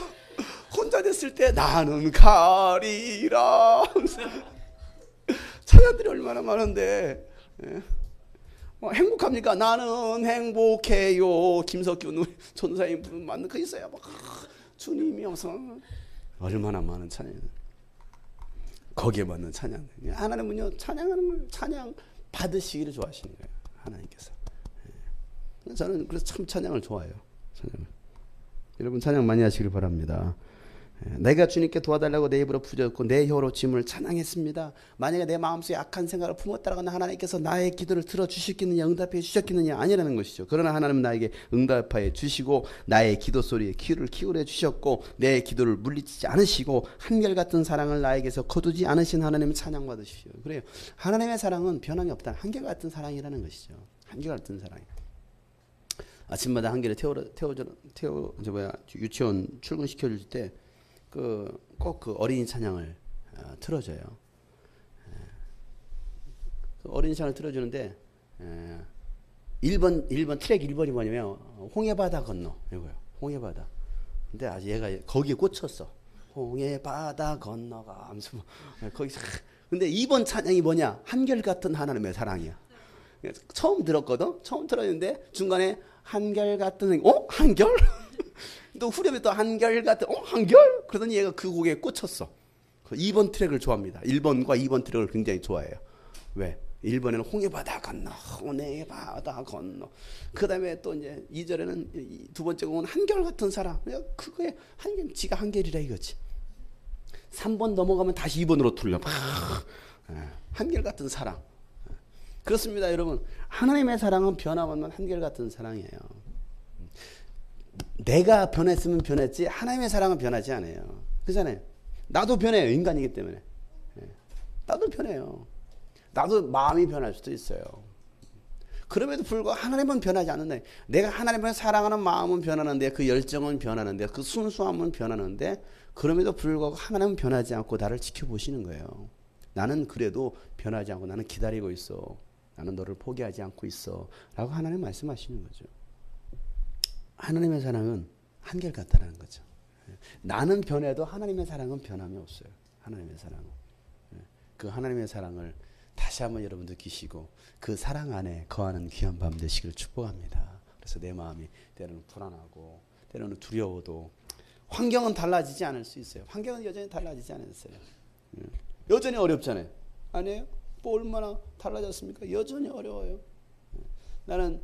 Speaker 1: 혼자 됐을 때 나는 가리라. 찬양들이 얼마나 많은데. 행복합니까? 나는 행복해요. 김석균 전사님 맞는 거 있어요. 막 주님이 어서 얼마나 많은 찬양. 거기에 맞는 찬양. 하나님은요 찬양하는 걸 찬양 받으시기를 좋아하시는 거예요. 하나님께서. 저는 그래서 참 찬양을 좋아해요. 찬양을. 여러분 찬양 많이 하시길 바랍니다. 내가 주님께 도와달라고 내 입으로 부르짖고 내 혀로 주님을 찬양했습니다. 만약에 내 마음속에 악한 생각을 품었다라고 하나님께서 나의 기도를 들어주셨겠느냐, 응답해 주셨겠느냐? 아니라는 것이죠. 그러나 하나님은 나에게 응답해 주시고 나의 기도 소리에 귀를 기울여 주셨고 내 기도를 물리치지 않으시고 한결같은 사랑을 나에게서 거두지 않으신 하나님을 찬양받으십시오. 그래요. 하나님의 사랑은 변함이 없다. 한결같은 사랑이라는 것이죠. 한결같은 사랑. 아침마다 한결에 유치원 출근시켜줄 때 꼭 그 어린이 찬양을 틀어줘요. 그 어린이 찬양을 틀어주는데 1번 트랙 1번이 뭐냐면 홍해바다 건너 이거요. 홍해바다. 근데 아직 얘가 거기에 꽂혔어. 홍해바다 건너가 하면서 거기서. 근데 2번 찬양이 뭐냐? 한결같은 하나님의 사랑이야. 처음 들었거든. 처음 들었는데 중간에 한결같은 한결? 또 후렴에 또 한결같은 한결? 그러더니 얘가 그 곡에 꽂혔어. 2번 트랙을 좋아합니다. 1번과 2번 트랙을 굉장히 좋아해요. 왜? 1번에는 홍해바다 건너, 홍해바다 건너. 그 다음에 또 이제 2절에는 두 번째 곡은 한결같은 사랑. 그거에 지가 한결이라 이거지. 3번 넘어가면 다시 2번으로 틀려. 한결같은 사랑. 그렇습니다, 여러분. 하나님의 사랑은 변함없는 한결같은 사랑이에요. 내가 변했으면 변했지 하나님의 사랑은 변하지 않아요. 그렇잖아요. 나도 변해요. 인간이기 때문에. 나도 변해요. 나도 마음이 변할 수도 있어요. 그럼에도 불구하고 하나님은 변하지 않는다. 내가 하나님을 사랑하는 마음은 변하는데 그 열정은 변하는데 그 순수함은 변하는데 그럼에도 불구하고 하나님은 변하지 않고 나를 지켜보시는 거예요. 나는 그래도 변하지 않고 나는 기다리고 있어. 나는 너를 포기하지 않고 있어. 라고 하나님 말씀하시는 거죠. 하나님의 사랑은 한결같다라는 거죠. 나는 변해도 하나님의 사랑은 변함이 없어요. 하나님의 사랑은. 그 하나님의 사랑을 다시 한번 여러분 느끼시고 그 사랑 안에 거하는 귀한 밤 되시기를 축복합니다. 그래서 내 마음이 때로는 불안하고 때로는 두려워도 환경은 달라지지 않을 수 있어요. 환경은 여전히 달라지지 않았어요. 여전히 어렵잖아요. 아니에요? 뭐 얼마나 달라졌습니까? 여전히 어려워요. 나는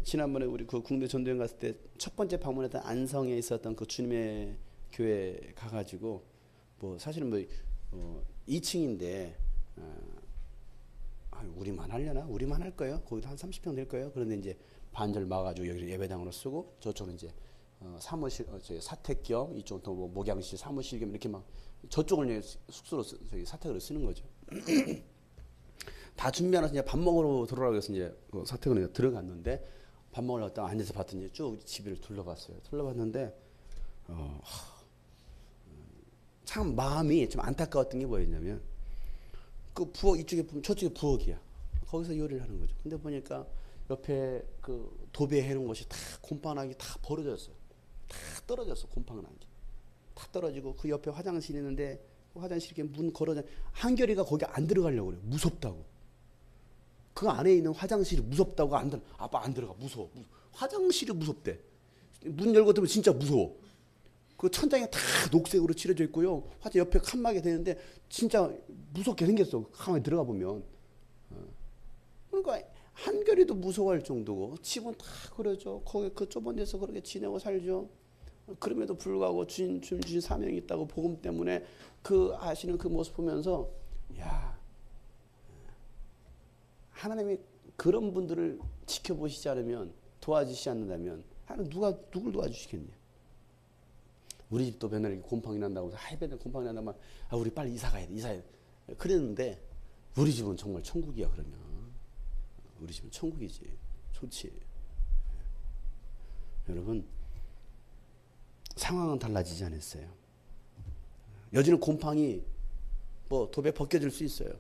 Speaker 1: 지난번에 우리 그 국내 전도여행 갔을 때 첫 번째 방문했던 안성에 있었던 그 주님의 교회 가가지고 뭐 사실은 2층인데 우리만 하려나? 우리만 할 거예요. 거기도 한 30평 될 거예요. 그런데 이제 반절 막아가지고 여기 예배당으로 쓰고 저쪽은 이제 사무실 사택 겸 이쪽 또 뭐 목양실 사무실 겸 이렇게 막 저쪽을 숙소로 사택으로 쓰는 거죠. 다 준비하면서 이제 밥 먹으러 들어가고 해서 이제 그 사택으로 들어갔는데 밥 먹으러 갔다가 앉아서 봤더니 쭉 집을 둘러봤어요. 둘러봤는데 참 마음이 좀 안타까웠던 게 뭐였냐면 그 부엌 이쪽에 보면 저쪽에 부엌이야. 거기서 요리를 하는 거죠. 근데 보니까 옆에 그 도배해 놓은 것이 다 곰팡나기 다 벌어졌어요. 다 떨어졌어. 곰팡나기 다 떨어지고 그 옆에 화장실이 있는데 그 화장실 이렇게 문 걸어져 한결이가 거기 안 들어가려고 그래요. 무섭다고. 그 안에 있는 화장실이 무섭다고 아빠 안 들어가. 무서워. 화장실이 무섭대. 문 열고 들면 진짜 무서워. 그 천장이 다 녹색으로 칠해져 있고요. 화장 옆에 칸막이 되는데 진짜 무섭게 생겼어. 가만히 들어가 보면. 그러니까 한결이도 무서워할 정도고 집은 다 그러죠. 거기 그 좁은 데서 그렇게 지내고 살죠. 그럼에도 불구하고 주신 사명이 있다고 복음 때문에 그 하시는 그 모습 보면서 야 하나님이 그런 분들을 지켜보시지 않으면 도와주시지 않는다면 하나님 누굴 도와주시겠냐. 우리 집도 맨날 곰팡이 난다고 해서 맨날 곰팡이 난다면 우리 빨리 이사 가야 돼. 그랬는데 우리 집은 정말 천국이야. 그러면 우리 집은 천국이지. 좋지. 여러분 상황은 달라지지 않았어요. 여전히 곰팡이 도배 벗겨질 수 있어요.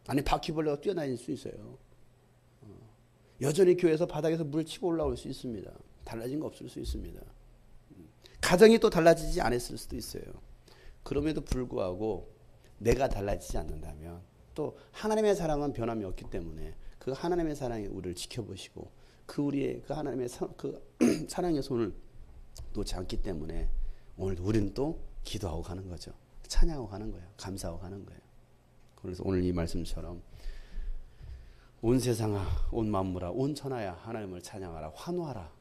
Speaker 1: 아니 바퀴벌레가 뛰어다닐 수 있어요. 여전히 교회에서 바닥에서 물 치고 올라올 수 있습니다. 달라진 거 없을 수 있습니다. 가정이 또 달라지지 않았을 수도 있어요. 그럼에도 불구하고 내가 달라지지 않는다면 또 하나님의 사랑은 변함이 없기 때문에 그 하나님의 사랑이 우리를 지켜보시고 그 하나님의 사랑의 손을 놓지 않기 때문에 오늘도 우리는 또 기도하고 가는 거죠. 찬양하고 가는 거예요. 감사하고 가는 거예요. 그래서 오늘 이 말씀처럼 온 세상아, 온 만물아, 온 천하야 하나님을 찬양하라, 환호하라.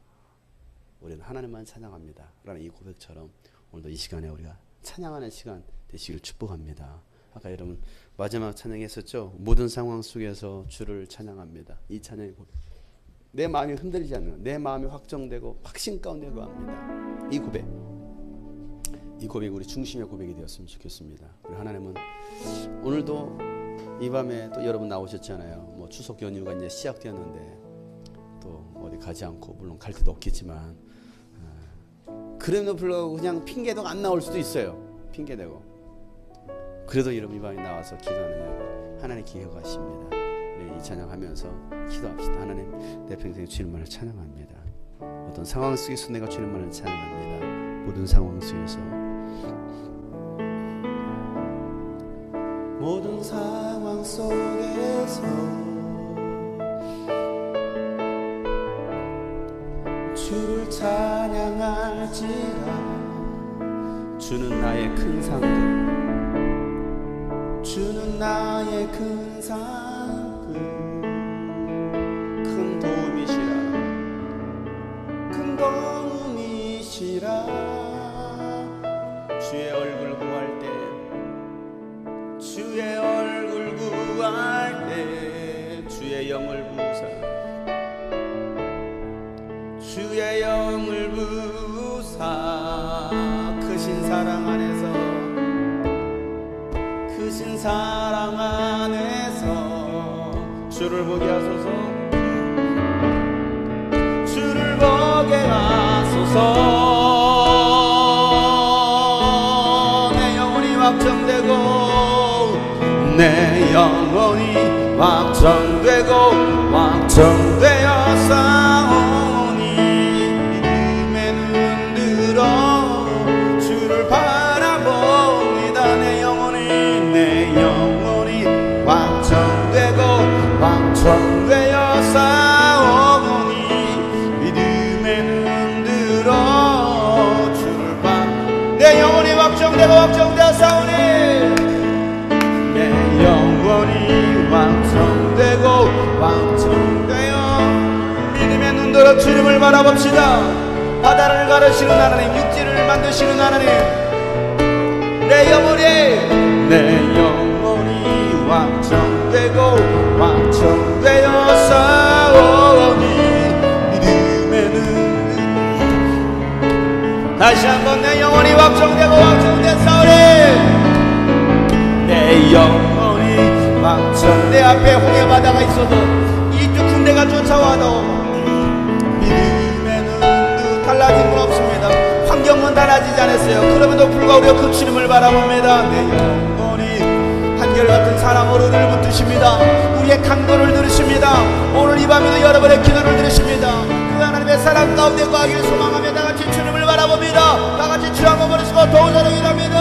Speaker 1: 우리는 하나님만 찬양합니다 라는 이 고백처럼 오늘도 이 시간에 우리가 찬양하는 시간 되시기를 축복합니다. 아까 여러분 마지막 찬양했었죠. 모든 상황 속에서 주를 찬양합니다. 이 찬양의 고백, 내 마음이 흔들리지 않는, 내 마음이 확정되고 확신 가운데 거합니다. 이 고백이 우리 중심의 고백이 되었으면 좋겠습니다. 우리 하나님은 오늘도 이 밤에 또 여러분 나오셨잖아요. 뭐 추석 연휴가 이제 시작되었는데 또 어디 가지 않고, 물론 갈 데도 없겠지만 그럼에도 불구하고 그냥 핑계도 안 나올 수도 있어요. 핑계대고. 그래도 여러분 이 밤에 나와서 기도하느냐, 하나님 기억하십니다. 우리 이 찬양하면서 기도합시다. 하나님, 내 평생 주님만을 찬양합니다. 어떤 상황 속에서 내가 주님만을 찬양합니다. 모든 상황 속에서, 모든 상황 속에서 주를 찬양할지라. 주는 나의 큰 상급, 주는 나의 큰 상급, 큰 도움이시라, 큰 도움이시라. 주의 얼굴 구할 때, 주의 얼굴 구할 때 주의 영을 부으사, 주의 영을 부으사. 크신 사랑 안에서, 크신 사랑 안에서 주를 보게 하소서, 주를 보게 하소서. 내 영혼이 확정되고, 내 영혼이 확정되고 확정되어 싸우니 믿음의 눈 들어 주를 바라봅니다. 내 영혼이 확정되고 확정되어 싸우니 믿음의 눈 들어 주를 내 영혼이 확정되고 확정되어 싸우니, 내 영혼이 확정되고 확정되어 믿음의 눈으로 주님을 바라봅시다. 바다를 가르시는 하나님, 육지를 만드시는 하나님, 내 영혼이 확정되고 확정되어 싸우니 믿음의 눈. 다시 한번 내 영혼이 확정되고 확정되어 싸우니, 내 영혼이 확정. 내 앞에 홍해 바다가 있어도, 이쪽 군대가 쫓아와도 믿음의 눈도 달라진 건 없습니다. 환경은 달라지지 않았어요. 그럼에도 불구하고 우리가 그 주님을 바라봅니다. 내 영혼이 한결같은 사랑으로 우리를 붙드십니다. 우리의 간구를 들으십니다. 오늘 이 밤에도 여러분의 기도를 들으십니다. 그 하나님의 사랑 가운데 거하기를 소망하며 다같이 주님을 바라봅니다. 다같이 주 한번 부르시고 도우자로 기도합니다.